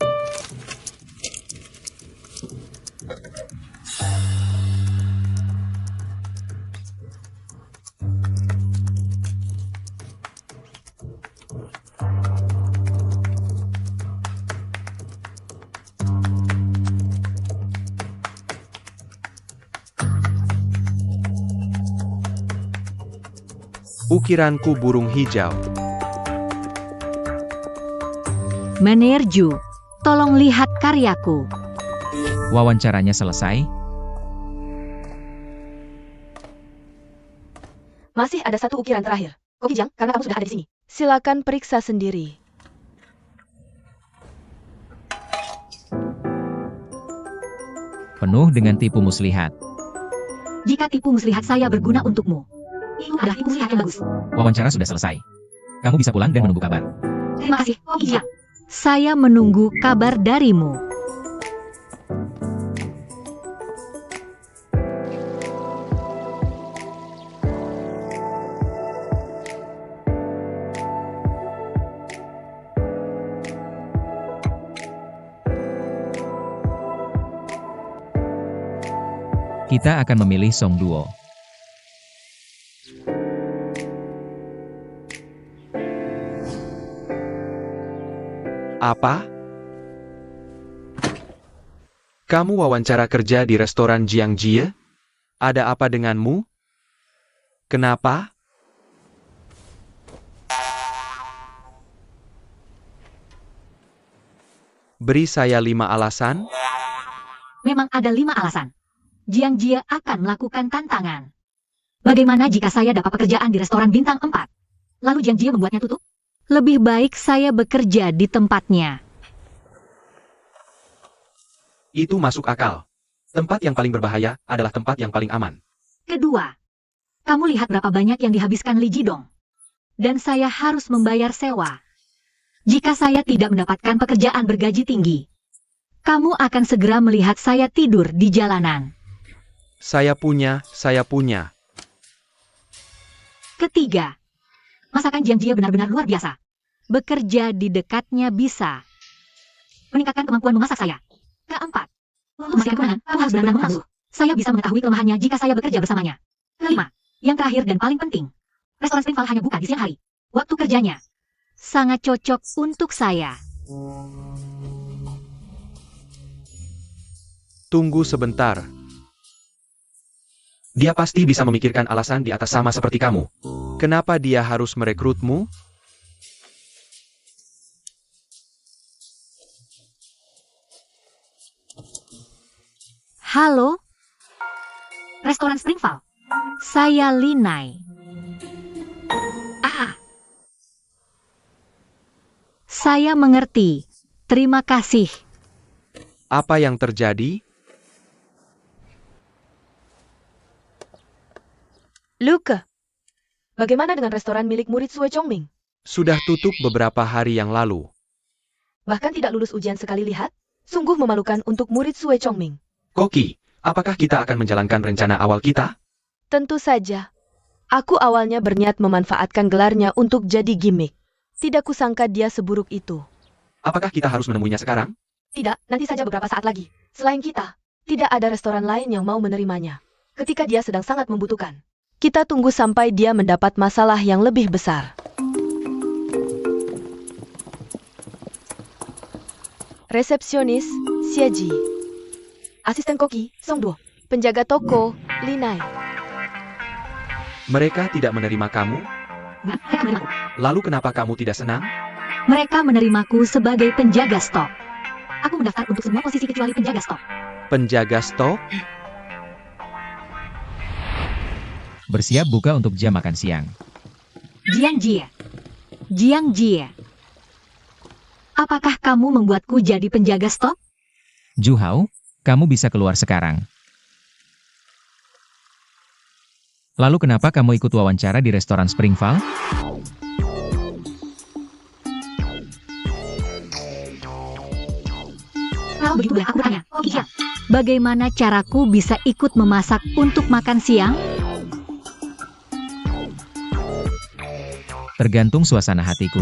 Ukiranku burung hijau. Manajer Ju, tolong lihat karyaku. Wawancaranya selesai. Masih ada satu ukiran terakhir. Koki Jiang, karena kamu sudah ada di sini. Silakan periksa sendiri. Penuh dengan tipu muslihat. Jika tipu muslihat saya berguna untukmu, itu adalah tipu muslihat yang bagus. Wawancara sudah selesai. Kamu bisa pulang dan menunggu kabar. Terima kasih, Koki Jiang. Saya menunggu kabar darimu. Kita akan memilih Song Duo. Apa? Kamu wawancara kerja di restoran Jiang Jie? Ada apa denganmu? Kenapa? Beri saya 5 alasan. Memang ada 5 alasan. Jiang Jie akan melakukan tantangan. Bagaimana jika saya dapat pekerjaan di restoran bintang 4? Lalu Jiang Jie membuatnya tutup? Lebih baik saya bekerja di tempatnya. Itu masuk akal. Tempat yang paling berbahaya adalah tempat yang paling aman. Kedua, kamu lihat berapa banyak yang dihabiskan Li Jidong. Dan saya harus membayar sewa. Jika saya tidak mendapatkan pekerjaan bergaji tinggi, kamu akan segera melihat saya tidur di jalanan. Saya punya. Ketiga, masakan Jiang Jie benar-benar luar biasa. Bekerja di dekatnya bisa meningkatkan kemampuan memasak saya. Keempat, untuk memastikan kemenangan, kamu harus benar-benar mengasuh. Saya bisa mengetahui kelemahannya jika saya bekerja bersamanya. Kelima, yang terakhir dan paling penting. Restoran Springvale hanya buka di siang hari. Waktu kerjanya sangat cocok untuk saya. Tunggu sebentar. Dia pasti bisa memikirkan alasan di atas sama seperti kamu. Kenapa dia harus merekrutmu? Halo? Restoran Springvale. Saya Linai. Saya mengerti. Terima kasih. Apa yang terjadi? Luke, bagaimana dengan restoran milik murid Sue Chongming? Sudah tutup beberapa hari yang lalu. Bahkan tidak lulus ujian sekali lihat? Sungguh memalukan untuk murid Sue Chongming. Koki, apakah kita akan menjalankan rencana awal kita? Tentu saja. Aku awalnya berniat memanfaatkan gelarnya untuk jadi gimmick. Tidak kusangka dia seburuk itu. Apakah kita harus menemuinya sekarang? Tidak, nanti saja beberapa saat lagi. Selain kita, tidak ada restoran lain yang mau menerimanya. Ketika dia sedang sangat membutuhkan. Kita tunggu sampai dia mendapat masalah yang lebih besar. Resepsionis, Xieji. Asisten koki, Songduo. Penjaga toko, Linai. Mereka tidak menerima kamu? Enggak, mereka menerimaku. Lalu kenapa kamu tidak senang? Mereka menerimaku sebagai penjaga stok. Aku mendaftar untuk semua posisi kecuali penjaga stok. Penjaga stok? Bersiap buka untuk jam makan siang. Jiang Jie. Jiang Jie. Apakah kamu membuatku jadi penjaga stok? Ju Hao, kamu bisa keluar sekarang. Lalu kenapa kamu ikut wawancara di restoran Springvale? Kalau begitu boleh aku bertanya, Koki Jiang, bagaimana caraku bisa ikut memasak untuk makan siang? Tergantung suasana hatiku.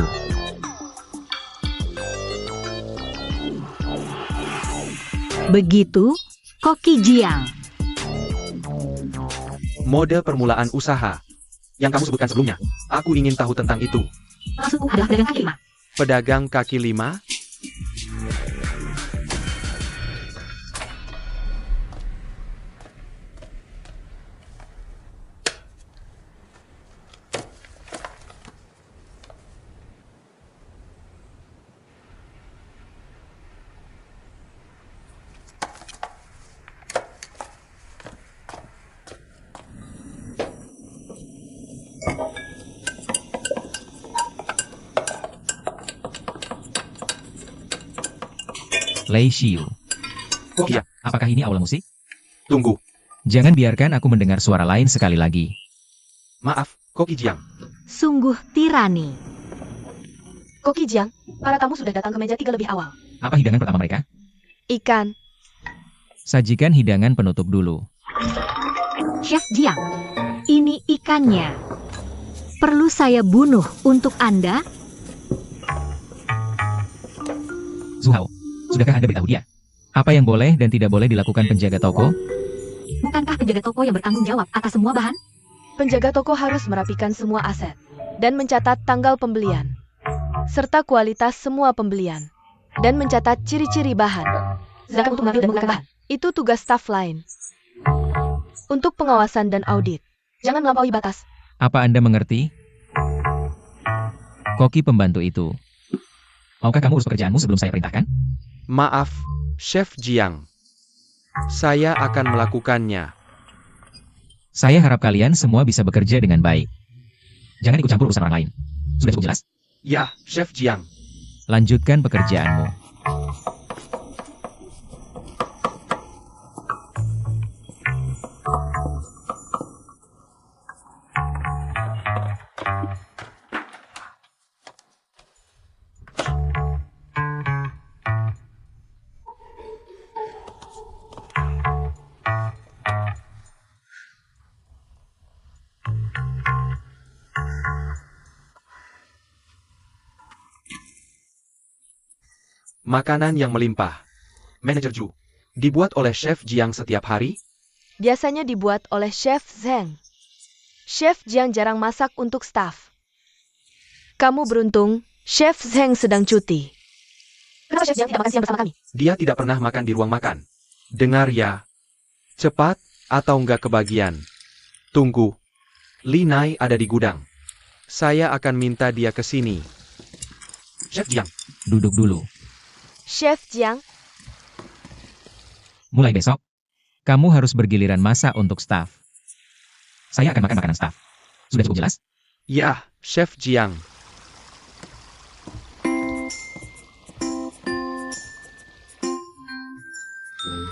Begitu, Koki Jiang. Mode permulaan usaha. Yang kamu sebutkan sebelumnya. Aku ingin tahu tentang itu. Maksudku adalah pedagang kaki lima. Pedagang kaki lima? Lei Xiu. Koki, Apakah ini aula musik? tunggu. Jangan biarkan aku mendengar suara lain sekali lagi. Maaf, Koki Jiang. Sungguh tirani. Koki Jiang, para tamu sudah datang ke meja 3 lebih awal. Apa hidangan pertama mereka? Ikan. Sajikan hidangan penutup dulu. Chef Jiang, ini ikannya. Perlu saya bunuh untuk Anda? Zhu Hao, sudahkah Anda beritahu dia? Apa yang boleh dan tidak boleh dilakukan penjaga toko? Bukankah penjaga toko yang bertanggung jawab atas semua bahan? Penjaga toko harus merapikan semua aset dan mencatat tanggal pembelian, serta kualitas semua pembelian, dan mencatat ciri-ciri bahan. Sedangkan untuk mengambil dan menggunakan bahan, Itu tugas staf lain. Untuk pengawasan dan audit, jangan melampaui batas. Apa Anda mengerti? Koki pembantu itu. Maukah kamu urus pekerjaanmu sebelum saya perintahkan? Maaf, Chef Jiang. Saya akan melakukannya. Saya harap kalian semua bisa bekerja dengan baik. Jangan ikut campur urusan orang lain. Sudah cukup jelas? Ya, Chef Jiang. Lanjutkan pekerjaanmu. Makanan yang melimpah. Manajer Ju. Dibuat oleh Chef Jiang setiap hari? Biasanya dibuat oleh Chef Zheng. Chef Jiang jarang masak untuk staf. Kamu beruntung, Chef Zheng sedang cuti. Kenapa Chef Jiang tidak makan siang bersama kami? Dia tidak pernah makan di ruang makan. Dengar ya. Cepat atau enggak kebagian. Tunggu. Li Nai ada di gudang. Saya akan minta dia ke sini. Chef Jiang. Duduk dulu. Chef Jiang, Mulai besok, kamu harus bergiliran masak untuk staf. Saya akan makan makanan staf. Sudah cukup jelas? Ya, Chef Jiang.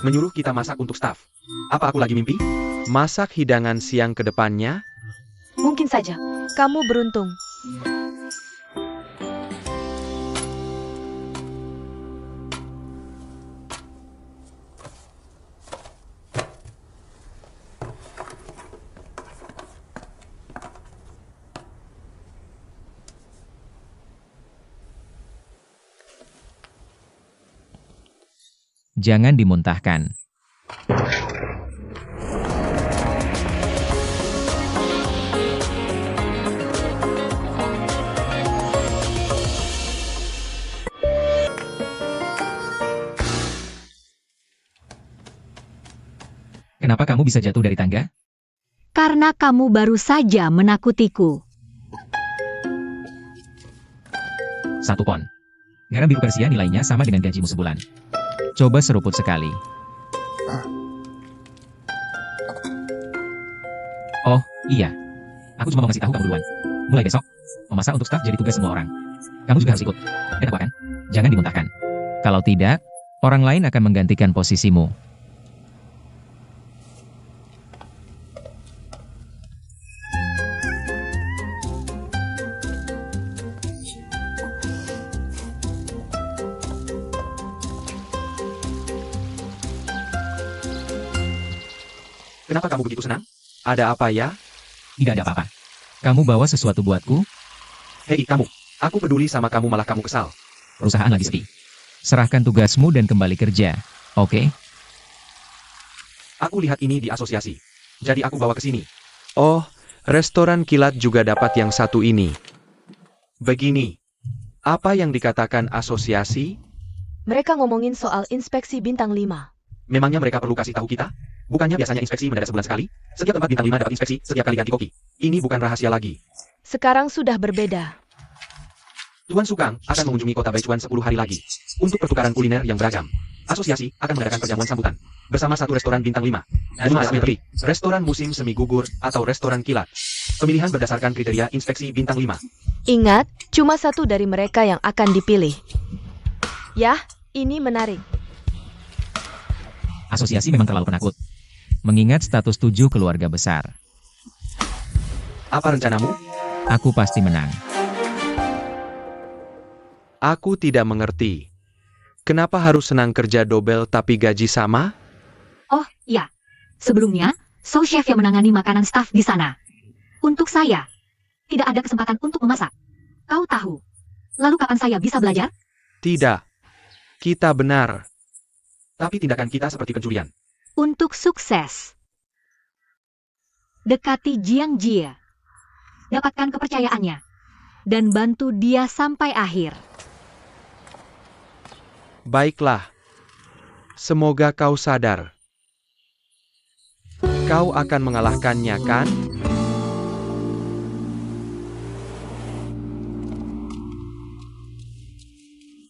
Menyuruh kita masak untuk staf. Apa aku lagi mimpi? Masak hidangan siang ke depannya? mungkin saja. Kamu beruntung. Jangan dimuntahkan. Kenapa kamu bisa jatuh dari tangga? Karena kamu baru saja menakutiku. 1 pon. Garam biru Persia nilainya sama dengan gajimu sebulan. Coba seruput sekali. Oh, iya. Aku cuma mau ngasih tahu kamu duluan. Mulai besok, memasak untuk staf jadi tugas semua orang. Kamu juga harus ikut. Dan aku akan. Jangan dimuntahkan. Kalau tidak, orang lain akan menggantikan posisimu. Kenapa kamu begitu senang? Ada apa ya? Tidak ada apa-apa. Kamu bawa sesuatu buatku, Hei kamu, aku peduli sama kamu malah kamu kesal. perusahaan lagi sepi. Serahkan tugasmu dan kembali kerja. Oke? Aku lihat ini di asosiasi. Jadi aku bawa ke sini. Oh, restoran kilat juga dapat yang satu ini. Begini. Apa yang dikatakan asosiasi? Mereka ngomongin soal inspeksi bintang 5. Memangnya mereka perlu kasih tahu kita? Bukannya biasanya inspeksi mendadak sebulan sekali? Setiap tempat bintang 5 dapat inspeksi setiap kali ganti koki. Ini bukan rahasia lagi. Sekarang sudah berbeda. Tuan Sukang akan mengunjungi kota Baichuan 10 hari lagi. Untuk pertukaran kuliner yang beragam. Asosiasi akan mengadakan perjamuan sambutan. Bersama satu restoran bintang 5. Restoran musim semi gugur atau restoran kilat. Pemilihan berdasarkan kriteria inspeksi bintang 5. Ingat, cuma satu dari mereka yang akan dipilih. Yah, ini menarik. Asosiasi memang terlalu penakut. Mengingat status 7 keluarga besar. Apa rencanamu? Aku pasti menang. Aku tidak mengerti. Kenapa harus senang kerja double tapi gaji sama? Oh, ya. Sebelumnya, sous chef yang menangani makanan staf di sana. Untuk saya, tidak ada kesempatan untuk memasak. Kau tahu. Lalu kapan saya bisa belajar? Tidak. Kita benar. Tapi tindakan kita seperti pencurian. Untuk sukses. Dekati Jiang Jie. Dapatkan kepercayaannya. Dan bantu dia sampai akhir. Baiklah. Semoga kau sadar. Kau akan mengalahkannya, kan?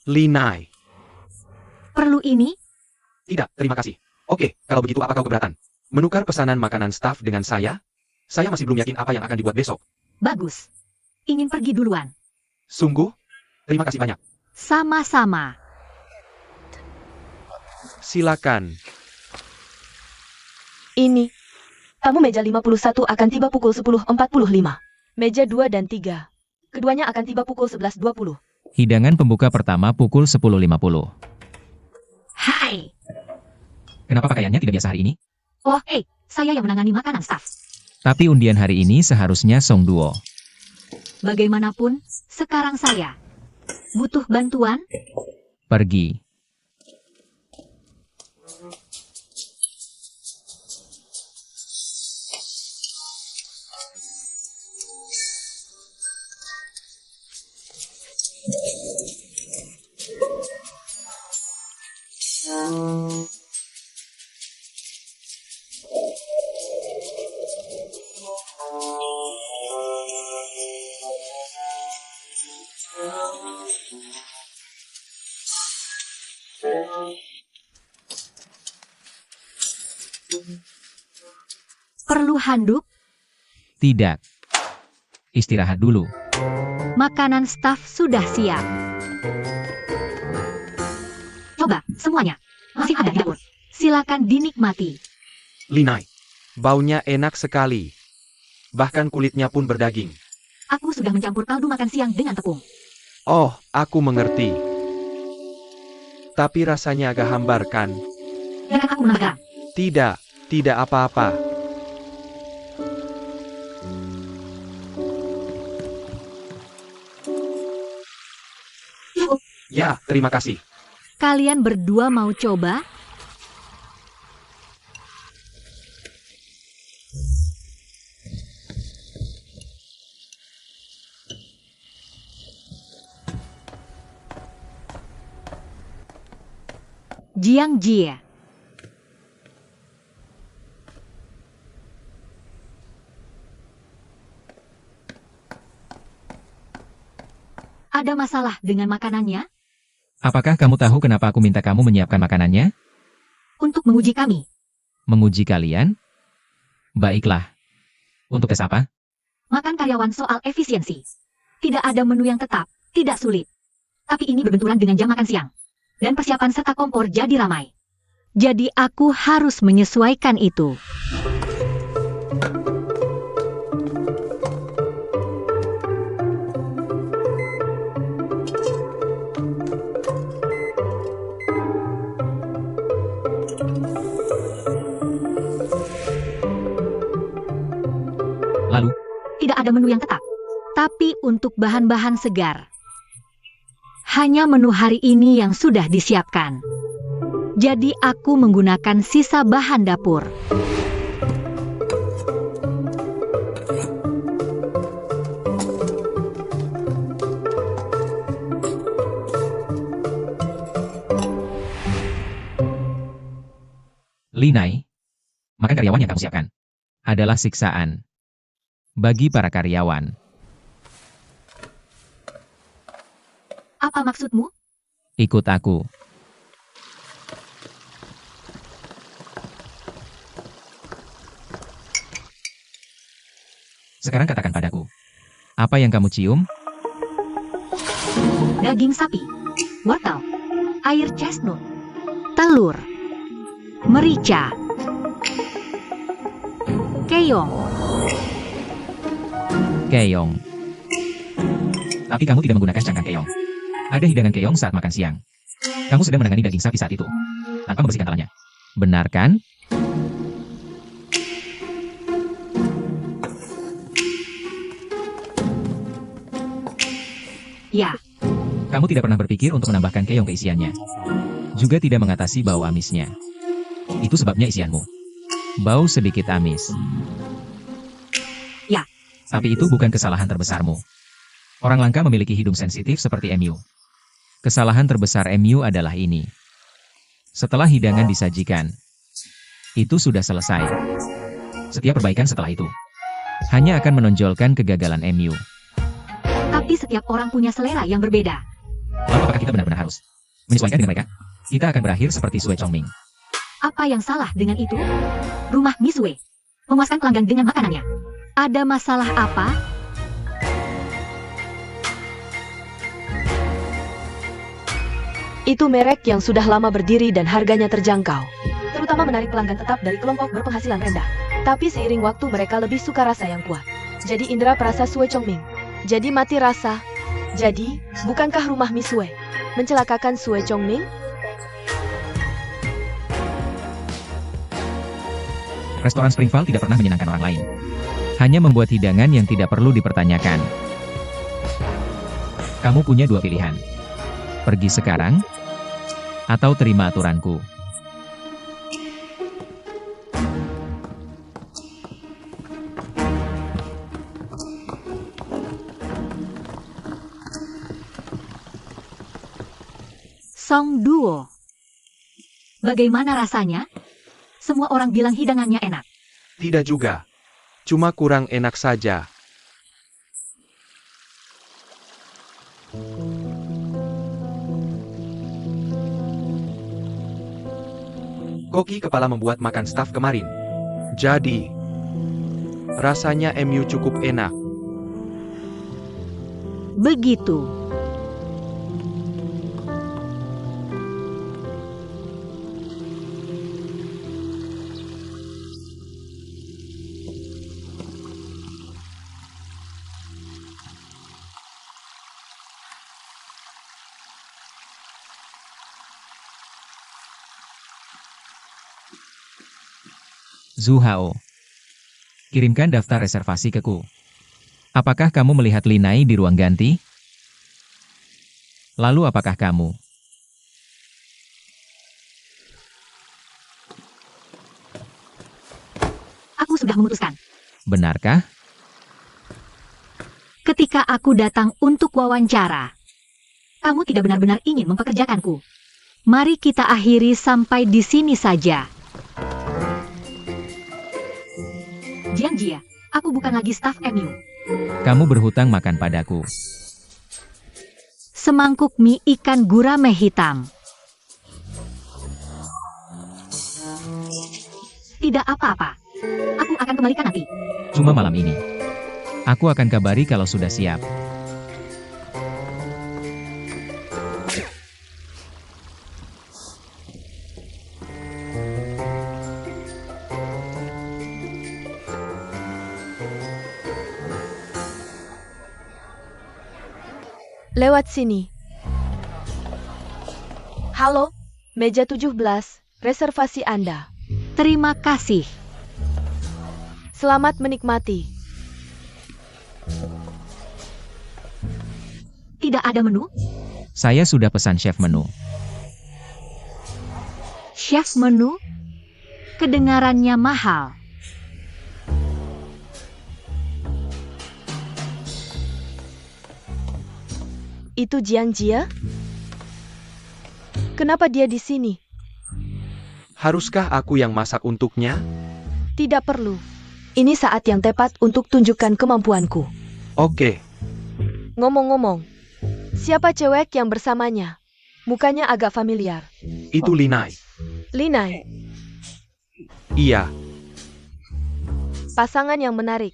Li Nai. Perlu ini? Tidak, terima kasih. Oke, kalau begitu apa kau keberatan? Menukar pesanan makanan staf dengan saya? Saya masih belum yakin apa yang akan dibuat besok. Bagus. Ingin pergi duluan. Sungguh? Terima kasih banyak. Sama-sama. Silakan. Ini. Tamu meja 51 akan tiba pukul 10.45. Meja 2 dan 3. Keduanya akan tiba pukul 11.20. Hidangan pembuka pertama pukul 10.50. Hai. Kenapa pakaiannya tidak biasa hari ini? Oh, saya yang menangani makanan staf. Tapi undian hari ini seharusnya Song Duo. Bagaimanapun, sekarang saya. Butuh bantuan? Pergi. Perlu handuk? Tidak. Istirahat dulu. Makanan staf sudah siap. Coba, semuanya. Masih ada di dapur. Silakan dinikmati. Linai. Baunya enak sekali. Bahkan kulitnya pun berdaging. Aku sudah mencampur kaldu makan siang dengan tepung. Oh, aku mengerti. Tapi rasanya agak hambar kan? Biarkan aku menambah garam. Tidak, tidak apa-apa. Cukup. Ya, terima kasih. Kalian berdua mau coba? Jiang Jie. Ada masalah dengan makanannya? Apakah kamu tahu kenapa aku minta kamu menyiapkan makanannya? Untuk menguji kami. Menguji kalian? Baiklah. Untuk tes apa? Makan karyawan soal efisiensi. Tidak ada menu yang tetap, tidak sulit. Tapi ini berbenturan dengan jam makan siang. Dan persiapan serta kompor jadi ramai. Jadi aku harus menyesuaikan itu. Lalu, Tidak ada menu yang tetap. Tapi untuk bahan-bahan segar. Hanya menu hari ini yang sudah disiapkan. Jadi aku menggunakan sisa bahan dapur. Linai, makan karyawan yang kamu siapkan adalah siksaan bagi para karyawan. Apa maksudmu? Ikut aku. Sekarang katakan padaku, apa yang kamu cium? Daging sapi, wortel, air chestnut, telur, merica, keong. Keong. Tapi kamu tidak menggunakan cangkang keong. Ada hidangan keong saat makan siang. Kamu sedang menangani daging sapi saat itu, tanpa membersihkan talanya. Benar kan? Ya, Kamu tidak pernah berpikir untuk menambahkan keong ke isiannya. Juga tidak mengatasi bau amisnya. Itu sebabnya isianmu. Bau sedikit amis. Ya. Tapi itu bukan kesalahan terbesarmu. Orang langka memiliki hidung sensitif seperti emu. Kesalahan terbesar emu adalah ini. Setelah hidangan disajikan, itu sudah selesai. Setiap perbaikan setelah itu hanya akan menonjolkan kegagalan emu. tapi setiap orang punya selera yang berbeda. Lalu apakah kita benar-benar harus menyesuaikan dengan mereka? Kita akan berakhir seperti Sue Chongming. Apa yang salah dengan itu? Rumah Misue. Memuaskan pelanggan dengan makanannya. Ada masalah apa? Itu merek yang sudah lama berdiri dan harganya terjangkau. Terutama menarik pelanggan tetap dari kelompok berpenghasilan rendah. Tapi seiring waktu mereka lebih suka rasa yang kuat. Jadi indera perasa Sue Chongming. Jadi mati rasa. Jadi, bukankah rumah Misue mencelakakan Sue Chongming? Restoran Springvale tidak pernah menyenangkan orang lain. Hanya membuat hidangan yang tidak perlu dipertanyakan. Kamu punya dua pilihan. Pergi sekarang, atau terima aturanku. Song Duo. Bagaimana rasanya? Semua orang bilang hidangannya enak. Tidak juga. Cuma kurang enak saja. Koki kepala membuat makan staf kemarin. Jadi, Rasanya MU cukup enak. Begitu. Zhu Hao. Kirimkan daftar reservasi ke Ku. Apakah kamu melihat Linai di ruang ganti? Lalu apakah kamu? Aku sudah memutuskan. Benarkah? Ketika aku datang untuk wawancara, kamu tidak benar-benar ingin mempekerjakanku. Mari kita akhiri sampai di sini saja. Jiang Jia, aku bukan lagi staf MU. Kamu berhutang makan padaku. Semangkuk mie ikan gurame hitam. Tidak apa-apa. Aku akan kembalikan nanti. Cuma malam ini. Aku akan kabari kalau sudah siap. Lewat sini. Halo, meja 17, reservasi Anda. Terima kasih. Selamat menikmati. Tidak ada menu? Saya sudah pesan chef menu. Chef menu? Kedengarannya mahal. Itu Jiang Jia? Kenapa dia di sini? Haruskah aku yang masak untuknya? Tidak perlu. Ini saat yang tepat untuk tunjukkan kemampuanku. Oke, Ngomong-ngomong, siapa cewek yang bersamanya? Mukanya agak familiar. itu Linai. Linai, Iya, pasangan yang menarik.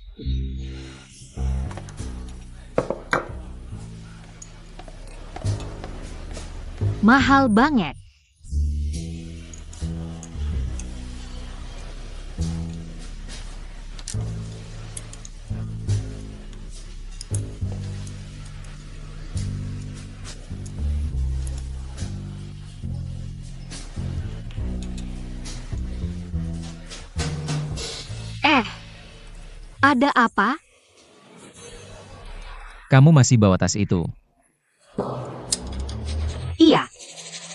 Mahal banget. Ada apa? Kamu masih bawa tas itu. Iya.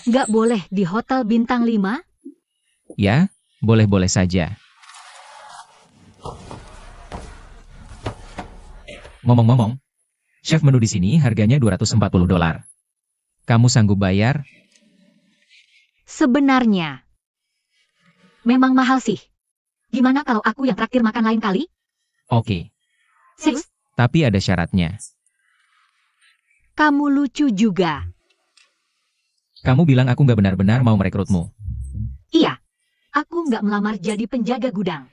Nggak boleh di hotel bintang 5? Ya, boleh-boleh saja. Ngomong-ngomong, chef menu di sini harganya $240. Kamu sanggup bayar? Sebenarnya. Memang mahal sih. Gimana kalau aku yang traktir makan lain kali? Oke, Serius? tapi ada syaratnya. Kamu lucu juga. Kamu bilang aku nggak benar-benar mau merekrutmu. Iya. Aku nggak melamar jadi penjaga gudang.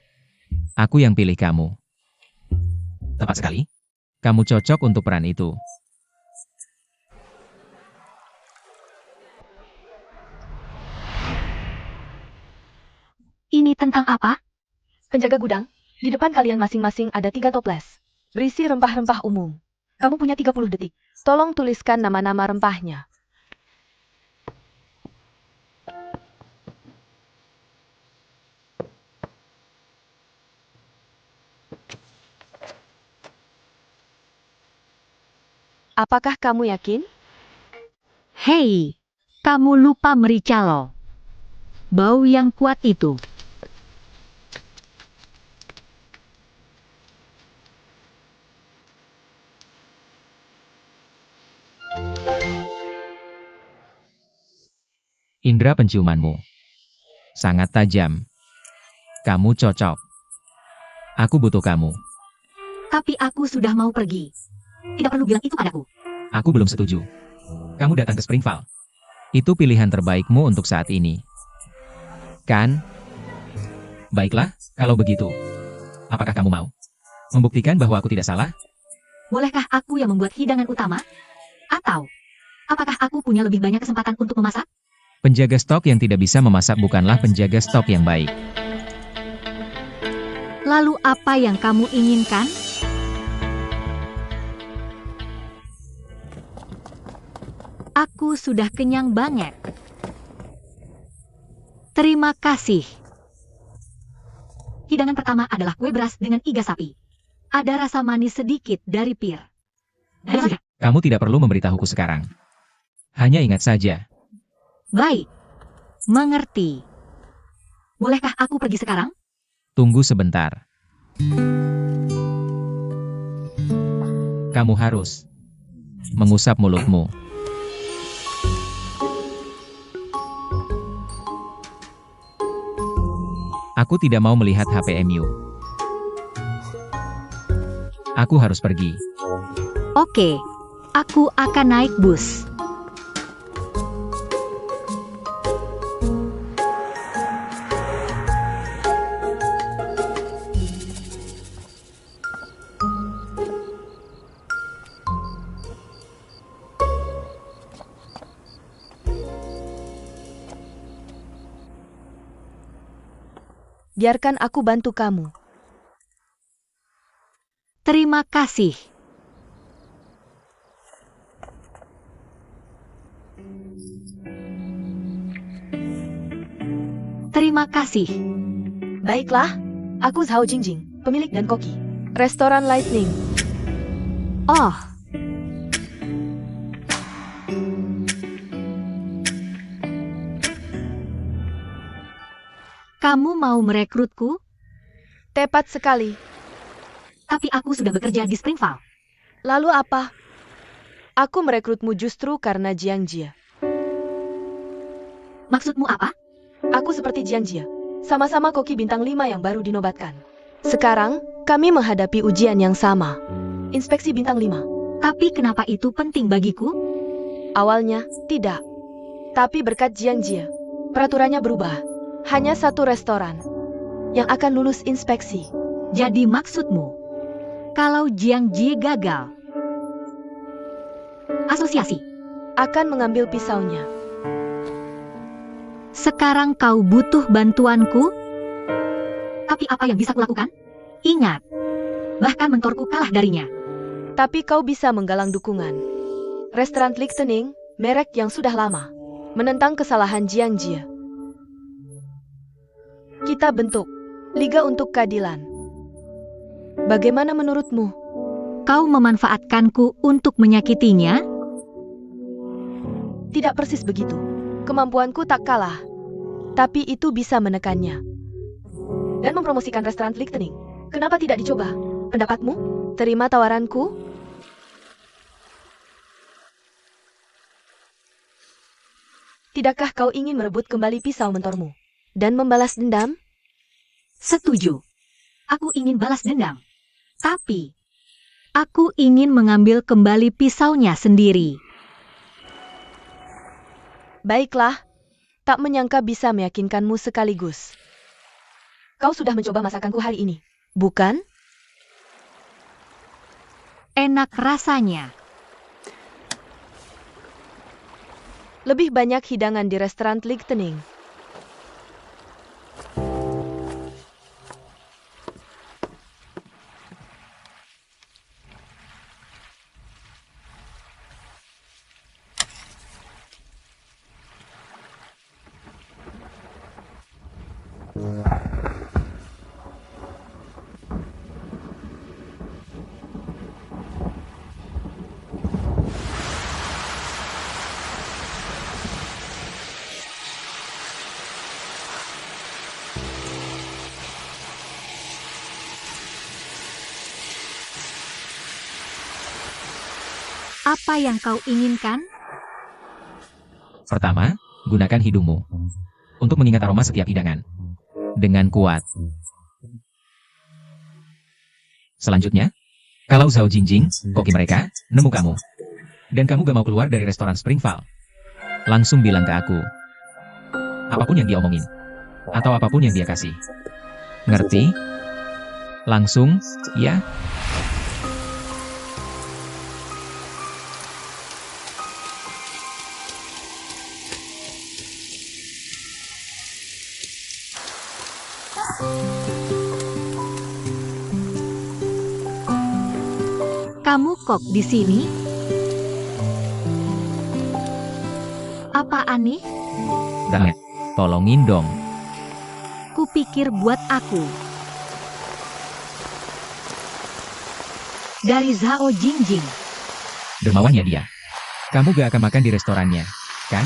Aku yang pilih kamu. Tepat sekali. Kamu cocok untuk peran itu. Ini tentang apa? Penjaga gudang, di depan kalian masing-masing ada 3 toples. Berisi rempah-rempah umum. Kamu punya 30 detik. Tolong tuliskan nama-nama rempahnya. Apakah kamu yakin? Hei, kamu lupa merica loh. Bau yang kuat itu. Indra penciumanmu sangat tajam. Kamu cocok. Aku butuh kamu. Tapi aku sudah mau pergi. Tidak perlu bilang itu padaku. Aku belum setuju. Kamu datang ke Springvale. Itu pilihan terbaikmu untuk saat ini. Kan? Baiklah, kalau begitu. Apakah kamu mau? Membuktikan bahwa aku tidak salah? Bolehkah aku yang membuat hidangan utama? Atau, apakah aku punya lebih banyak kesempatan untuk memasak? Penjaga stok yang tidak bisa memasak bukanlah penjaga stok yang baik. Lalu apa yang kamu inginkan? Aku sudah kenyang banget. Terima kasih. Hidangan pertama adalah kue beras dengan iga sapi. Ada rasa manis sedikit dari pir. Kamu tidak perlu memberitahuku sekarang. Hanya ingat saja. Baik. Mengerti. Bolehkah aku pergi sekarang? Tunggu sebentar. Kamu harus mengusap mulutmu. Aku tidak mau melihat HPMU. Aku harus pergi. Oke. Aku akan naik bus. Biarkan aku bantu kamu. Terima kasih. Terima kasih. Baiklah, aku Zhao Jingjing, pemilik dan koki. Restoran Lightning. Oh, kamu mau merekrutku? Tepat sekali. Tapi aku sudah bekerja di Springvale. Lalu apa? Aku merekrutmu justru karena Jiang Jia. Maksudmu apa? Aku seperti Jiang Jia. Sama-sama koki bintang 5 yang baru dinobatkan. Sekarang, kami menghadapi ujian yang sama. Inspeksi bintang 5. Tapi kenapa itu penting bagiku? Awalnya, tidak. Tapi berkat Jiang Jia, peraturannya berubah. Hanya satu restoran yang akan lulus inspeksi. Jadi maksudmu, kalau Jiang Ji gagal, asosiasi akan mengambil pisaunya. Sekarang kau butuh bantuanku? Tapi apa yang bisa kulakukan? Ingat, bahkan mentorku kalah darinya. Tapi kau bisa menggalang dukungan. Restoran Lichtenning, merek yang sudah lama, menentang kesalahan Jiang Jia. Kita bentuk Liga untuk Keadilan. Bagaimana menurutmu? Kau memanfaatkanku untuk menyakitinya? Tidak persis begitu. Kemampuanku tak kalah. Tapi itu bisa menekannya. Dan mempromosikan restoran Lichtenning. Kenapa tidak dicoba? Pendapatmu? Terima tawaranku? Tidakkah kau ingin merebut kembali pisau mentormu? Dan membalas dendam? Setuju. Aku ingin balas dendam. Tapi, aku ingin mengambil kembali pisaunya sendiri. Baiklah. Tak menyangka bisa meyakinkanmu sekaligus. Kau sudah mencoba masakanku hari ini, bukan? Enak rasanya. Lebih banyak hidangan di restoran Lichtenning. Apa yang kau inginkan? Pertama, gunakan hidungmu untuk mengingat aroma setiap hidangan dengan kuat. Selanjutnya, kalau Zhao Jingjing, koki mereka, nemu kamu, dan kamu gak mau keluar dari restoran Springvale, langsung bilang ke aku. Apapun yang dia omongin, atau apapun yang dia kasih. Ngerti? Langsung, ya? Kamu kok di sini? Apa aneh? Banget. Tolongin dong. Kupikir buat aku. Dari Zhao Jingjing. Dermawan ya dia. Kamu gak akan makan di restorannya, kan?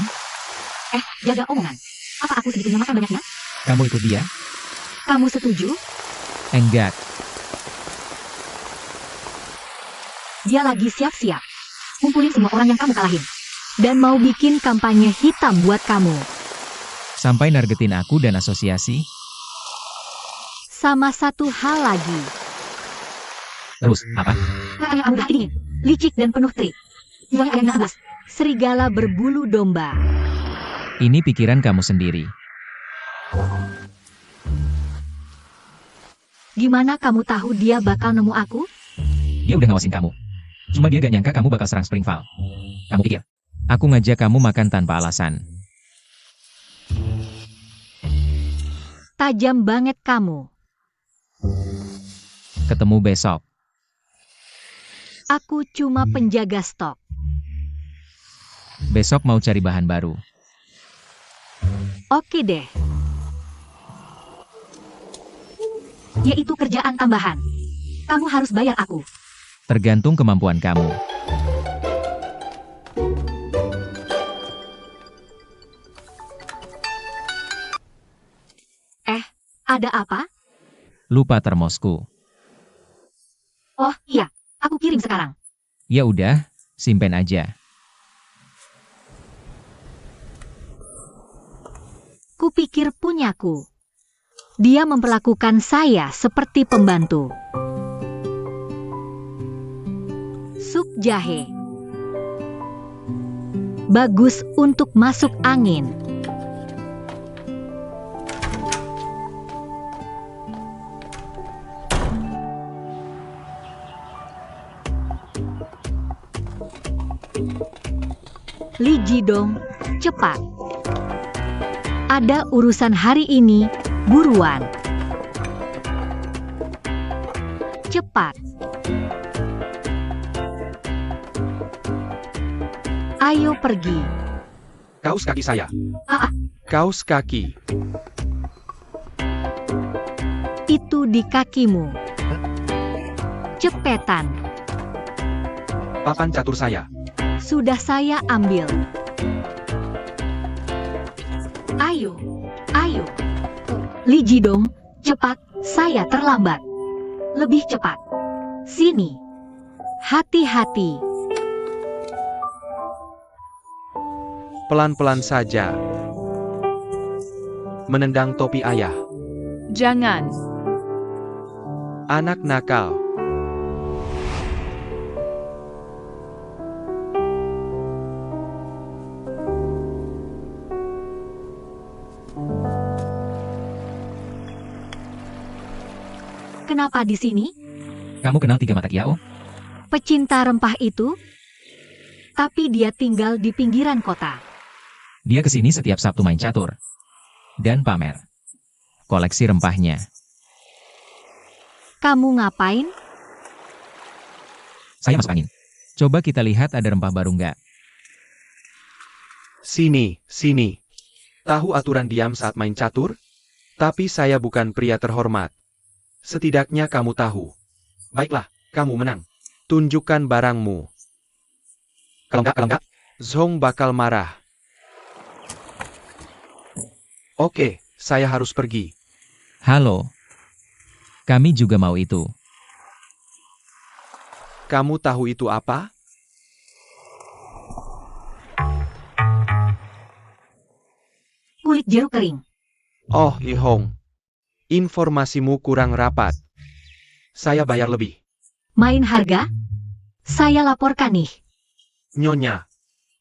Jaga omongan. Apa aku segitunya makan banyaknya? Kamu ikut dia? Kamu setuju? Enggak. Dia lagi siap-siap. Kumpulin semua orang yang kamu kalahin. Dan mau bikin kampanye hitam buat kamu. Sampai nargetin aku dan asosiasi. Sama satu hal lagi. Terus, apa? Kakaknya kamu dah dingin. Licik dan penuh trik. Jualnya ayamnya 11. Serigala berbulu domba. Ini pikiran kamu sendiri. Gimana kamu tahu dia bakal nemu aku? Dia udah ngawasin kamu. Cuma dia gak nyangka kamu bakal serang Springvale. Kamu pikir, aku ngajak kamu makan tanpa alasan. Tajam banget kamu. Ketemu besok. Aku cuma penjaga stok. Besok mau cari bahan baru. Oke deh. Yaitu kerjaan tambahan. Kamu harus bayar aku. Tergantung kemampuan kamu. Ada apa? Lupa termosku. Oh iya, aku kirim sekarang. Ya udah, simpen aja. Kupikir punyaku. Dia memperlakukan saya seperti pembantu. Sup jahe. Bagus untuk masuk angin. Li Jidong, cepat. Ada urusan hari ini, buruan. Cepat. Ayo pergi. Kaos kaki saya. Ah, Kaos kaki. itu di kakimu. Cepetan. Papan catur saya. Sudah saya ambil. Ayo, ayo. Li Jidong, cepat, saya terlambat. Lebih cepat. Sini. Hati-hati. Pelan-pelan saja. Menendang topi ayah. Jangan. Anak nakal. Kenapa di sini? Kamu kenal Tiga Mata Kiao? Pecinta rempah itu? Tapi dia tinggal di pinggiran kota. Dia kesini setiap Sabtu main catur. Dan pamer koleksi rempahnya. Kamu ngapain? Saya masuk angin. Coba kita lihat ada rempah baru nggak? Sini, sini. Tahu aturan diam saat main catur? Tapi saya bukan pria terhormat. Setidaknya kamu tahu. Baiklah, kamu menang. Tunjukkan barangmu. Kalau enggak, Zhong bakal marah. Oke, saya harus pergi. Halo. Kami juga mau itu. Kamu tahu itu apa? Kulit jeruk kering. Oh, Li Hong. Informasimu kurang rapat. Saya bayar lebih. Main harga? Saya laporkan nih. Nyonya,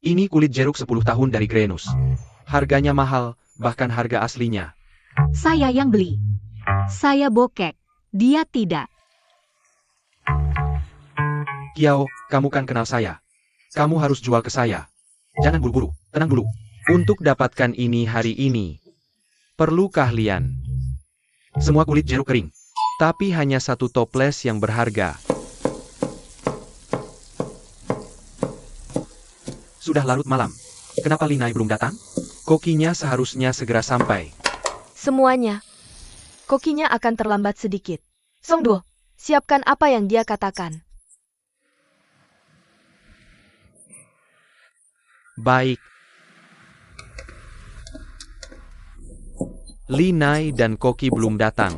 ini kulit jeruk 10 tahun dari Grenus. Harganya mahal, bahkan harga aslinya. Saya yang beli. Saya bokek. Dia tidak. Kiao, kamu kan kenal saya. Kamu harus jual ke saya. Jangan buru-buru, tenang dulu. Untuk dapatkan ini hari ini, perlu keahlian. Semua kulit jeruk kering. Tapi hanya satu toples yang berharga. Sudah larut malam. Kenapa Linai belum datang? Kokinya seharusnya segera sampai. Semuanya. Kokinya akan terlambat sedikit. Songduo, siapkan apa yang dia katakan. Baik. Linai dan Koki belum datang.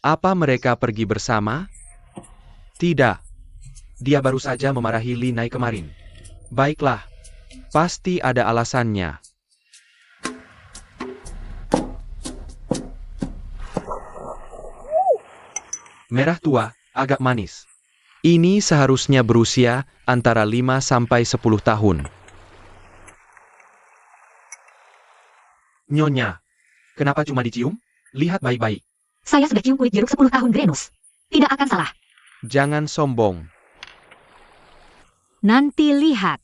Apa mereka pergi bersama? Tidak. Dia baru saja memarahi Linai kemarin. Baiklah. Pasti ada alasannya. Merah tua, agak manis. Ini seharusnya berusia antara 5 sampai 10 tahun. Nyonya, kenapa cuma dicium? Lihat baik-baik. Saya sudah cium kulit jeruk 10 tahun, Grenus. Tidak akan salah. Jangan sombong. Nanti lihat.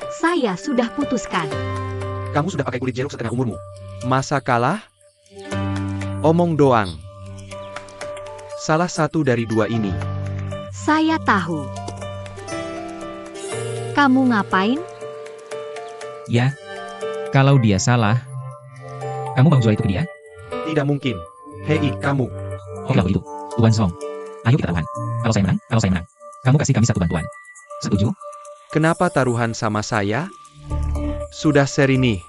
Saya sudah putuskan. Kamu sudah pakai kulit jeruk setengah umurmu. Masa kalah? Omong doang. Salah satu dari dua ini. Saya tahu. Kamu ngapain? Ya, kalau dia salah, kamu mau jual itu ke dia? Tidak mungkin. Hei, kamu. Oh kalau itu, Tuan Song. Ayo kita taruhan. Kalau saya menang, kamu kasih kami satu bantuan. Setuju? Kenapa taruhan sama saya? Sudah seri nih.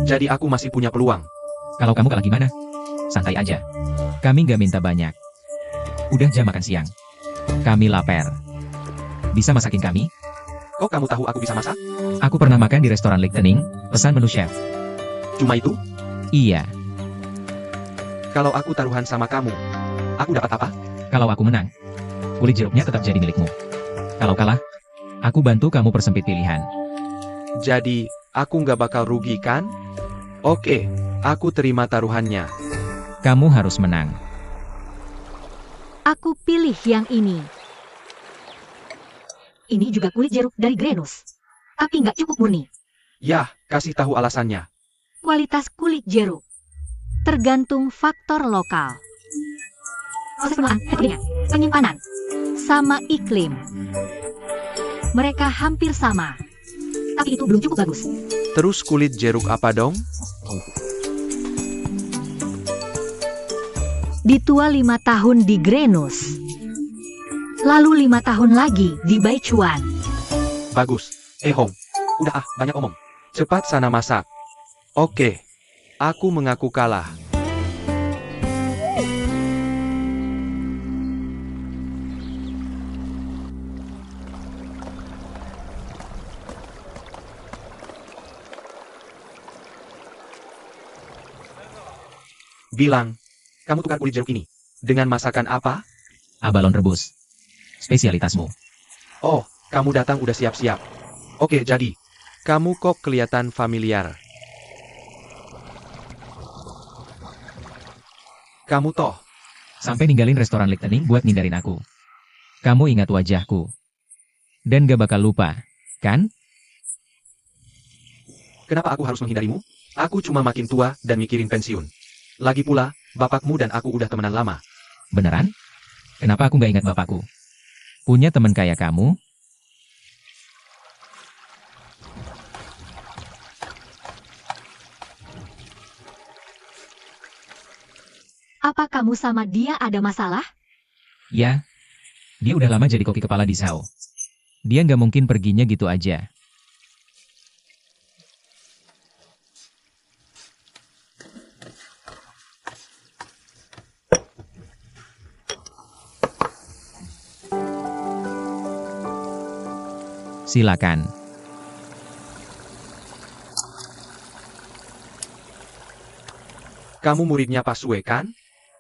Jadi aku masih punya peluang. Kalau kamu kalah gimana? Santai aja. Kami gak minta banyak. Udah jam makan siang. Kami lapar. Bisa masakin kami? Kok kamu tahu aku bisa masak? Aku pernah makan di restoran Lake Tening, pesan menu chef. Cuma itu? Iya, Kalau aku taruhan sama kamu, aku dapat apa? kalau aku menang, kulit jeruknya tetap jadi milikmu. Kalau kalah, aku bantu kamu persempit pilihan. Jadi, aku nggak bakal rugi kan? Oke, aku terima taruhannya. Kamu harus menang. Aku pilih yang ini. Ini juga kulit jeruk dari Grenus. Tapi nggak cukup murni. Yah, kasih tahu alasannya. Kualitas kulit jeruk tergantung faktor lokal. Proses pengolahan, metodenya, penyimpanan, sama iklim. Mereka hampir sama. Tapi itu belum cukup bagus. Terus kulit jeruk apa dong? Ditua 5 tahun di Grenus. Lalu 5 tahun lagi di Baichuan. Bagus. Hong, udah banyak omong. Cepat sana masak. Oke, aku mengaku kalah. Bilang, kamu tukar kulit jeruk ini. Dengan masakan apa? Abalon rebus. Spesialitasmu. Oh, kamu datang udah siap-siap. Oke, jadi. Kamu kok kelihatan familiar. Kamu toh. Sampai ninggalin restoran Lake Tening buat ngindarin aku. Kamu ingat wajahku. Dan gak bakal lupa, kan? Kenapa aku harus menghindarimu? Aku cuma makin tua dan mikirin pensiun. Lagi pula, bapakmu dan aku udah temenan lama. Beneran? Kenapa aku gak ingat bapakku? Punya teman kayak kamu? Apa kamu sama dia ada masalah? Ya. Dia udah lama jadi koki kepala di Zhao. Dia gak mungkin perginya gitu aja. Silakan. Kamu muridnya Pak Sue kan?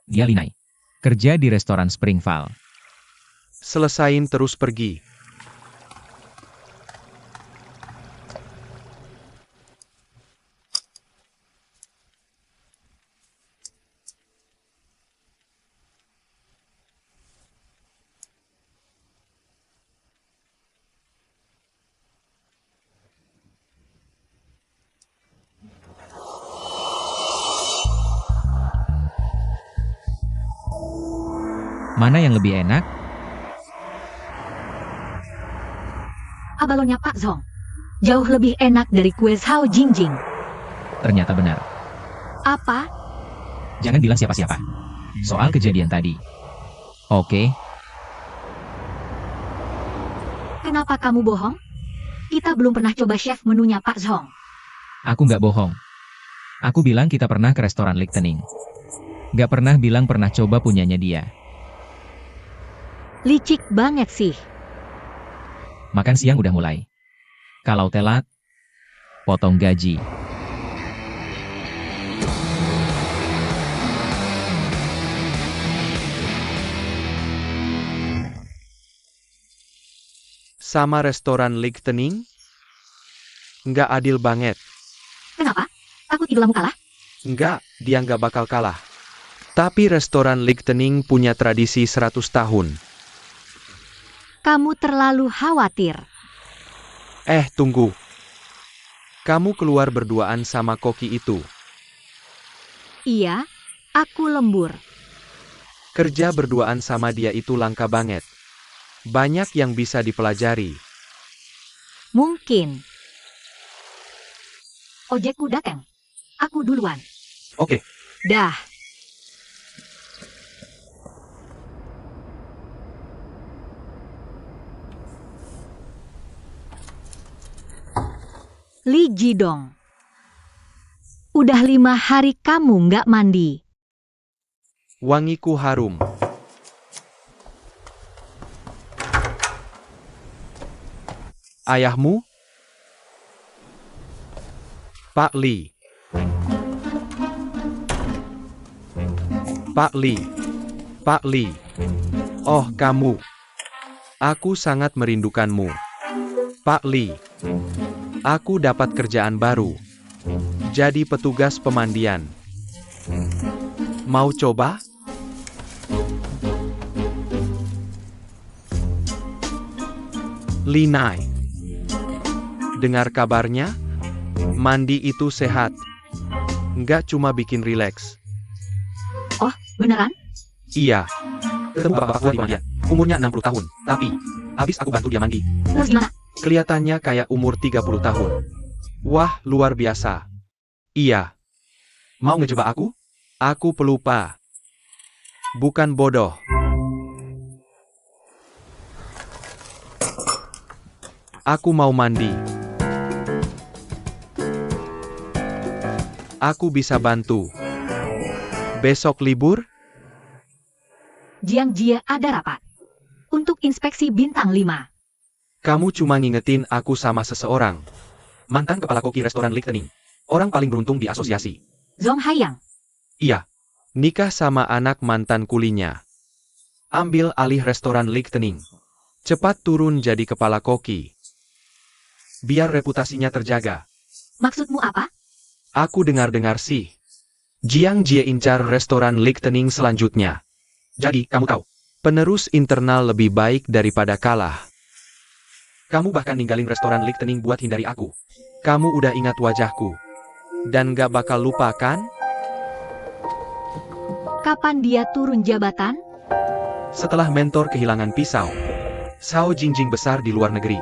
Dia Linai. Kerja di restoran Springvale. Selesain terus pergi. Mana yang lebih enak? Abalonnya Pak Zhong. Jauh lebih enak dari kue Sao Jingjing. Ternyata benar. Apa? Jangan bilang siapa-siapa. Soal kejadian tadi. Oke, Kenapa kamu bohong? Kita belum pernah coba chef menunya Pak Zhong. aku nggak bohong. Aku bilang kita pernah ke restoran Lichtening. Nggak pernah bilang pernah coba punyanya dia. Licik banget sih. Makan siang udah mulai. Kalau telat, potong gaji. Sama restoran Lichtening? Nggak adil banget. Kenapa? Takut idolamu kalah? Nggak, dia nggak bakal kalah. Tapi restoran Lichtening punya tradisi 100 tahun. Kamu terlalu khawatir. Tunggu. Kamu keluar berduaan sama koki itu. Iya, aku lembur. Kerja berduaan sama dia itu langka banget. Banyak yang bisa dipelajari. Mungkin. Ojekku datang. Aku duluan. Oke. Dah. Li Jidong. Udah 5 hari kamu nggak mandi. Wangiku harum. Ayahmu? Pak Li. Pak Li. Pak Li. Oh, kamu. Aku sangat merindukanmu. Pak Li. Aku dapat kerjaan baru. Jadi petugas pemandian. Mau coba? Linai. Dengar kabarnya? Mandi itu sehat. Nggak cuma bikin rileks. Oh, beneran? Iya. Ketemu bapak tua di mandian. Umurnya 60 tahun. Tapi, habis aku bantu dia mandi. Terus gimana? Kelihatannya kayak umur 30 tahun. Wah, luar biasa. Iya. Mau ngejebak aku? Aku pelupa. Bukan bodoh. Aku mau mandi. Aku bisa bantu. Besok libur? Jiang Jie ada rapat. Untuk inspeksi bintang 5. Kamu cuma ngingetin aku sama seseorang. Mantan kepala koki restoran Lichtening. Orang paling beruntung di asosiasi. Zhong Haiyang. Iya. Nikah sama anak mantan kulinya. Ambil alih restoran Lichtening. Cepat turun jadi kepala koki. Biar reputasinya terjaga. Maksudmu apa? Aku dengar-dengar sih. Jiang Jie incar restoran Lichtening selanjutnya. Jadi, kamu tahu, penerus internal lebih baik daripada kalah. Kamu bahkan ninggalin restoran Lichtening buat hindari aku. Kamu udah ingat wajahku. Dan gak bakal lupa kan? Kapan dia turun jabatan? Setelah mentor kehilangan pisau. Sao Jingjing besar di luar negeri.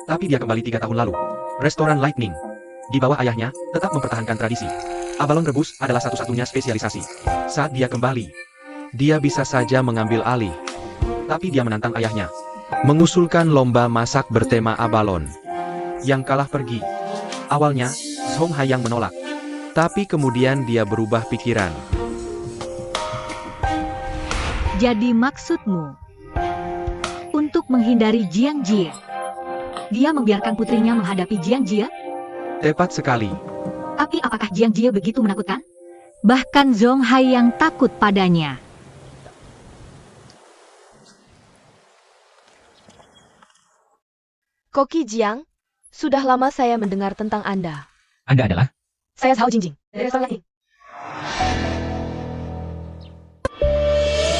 Tapi dia kembali 3 tahun lalu. Restoran Lightning. Di bawah ayahnya, tetap mempertahankan tradisi. Abalon rebus adalah satu-satunya spesialisasi. Saat dia kembali, dia bisa saja mengambil alih. Tapi dia menantang ayahnya. Mengusulkan lomba masak bertema abalon. Yang kalah pergi. Awalnya, Zhong Haiyang menolak. Tapi kemudian dia berubah pikiran. Jadi maksudmu, untuk menghindari Jiang Jie, dia membiarkan putrinya menghadapi Jiang Jie? Tepat sekali. Tapi apakah Jiang Jie begitu menakutkan? Bahkan Zhong Haiyang takut padanya. Koki Jiang, sudah lama saya mendengar tentang Anda. Anda adalah? Saya Zhao Jingjing, dari restoran ini.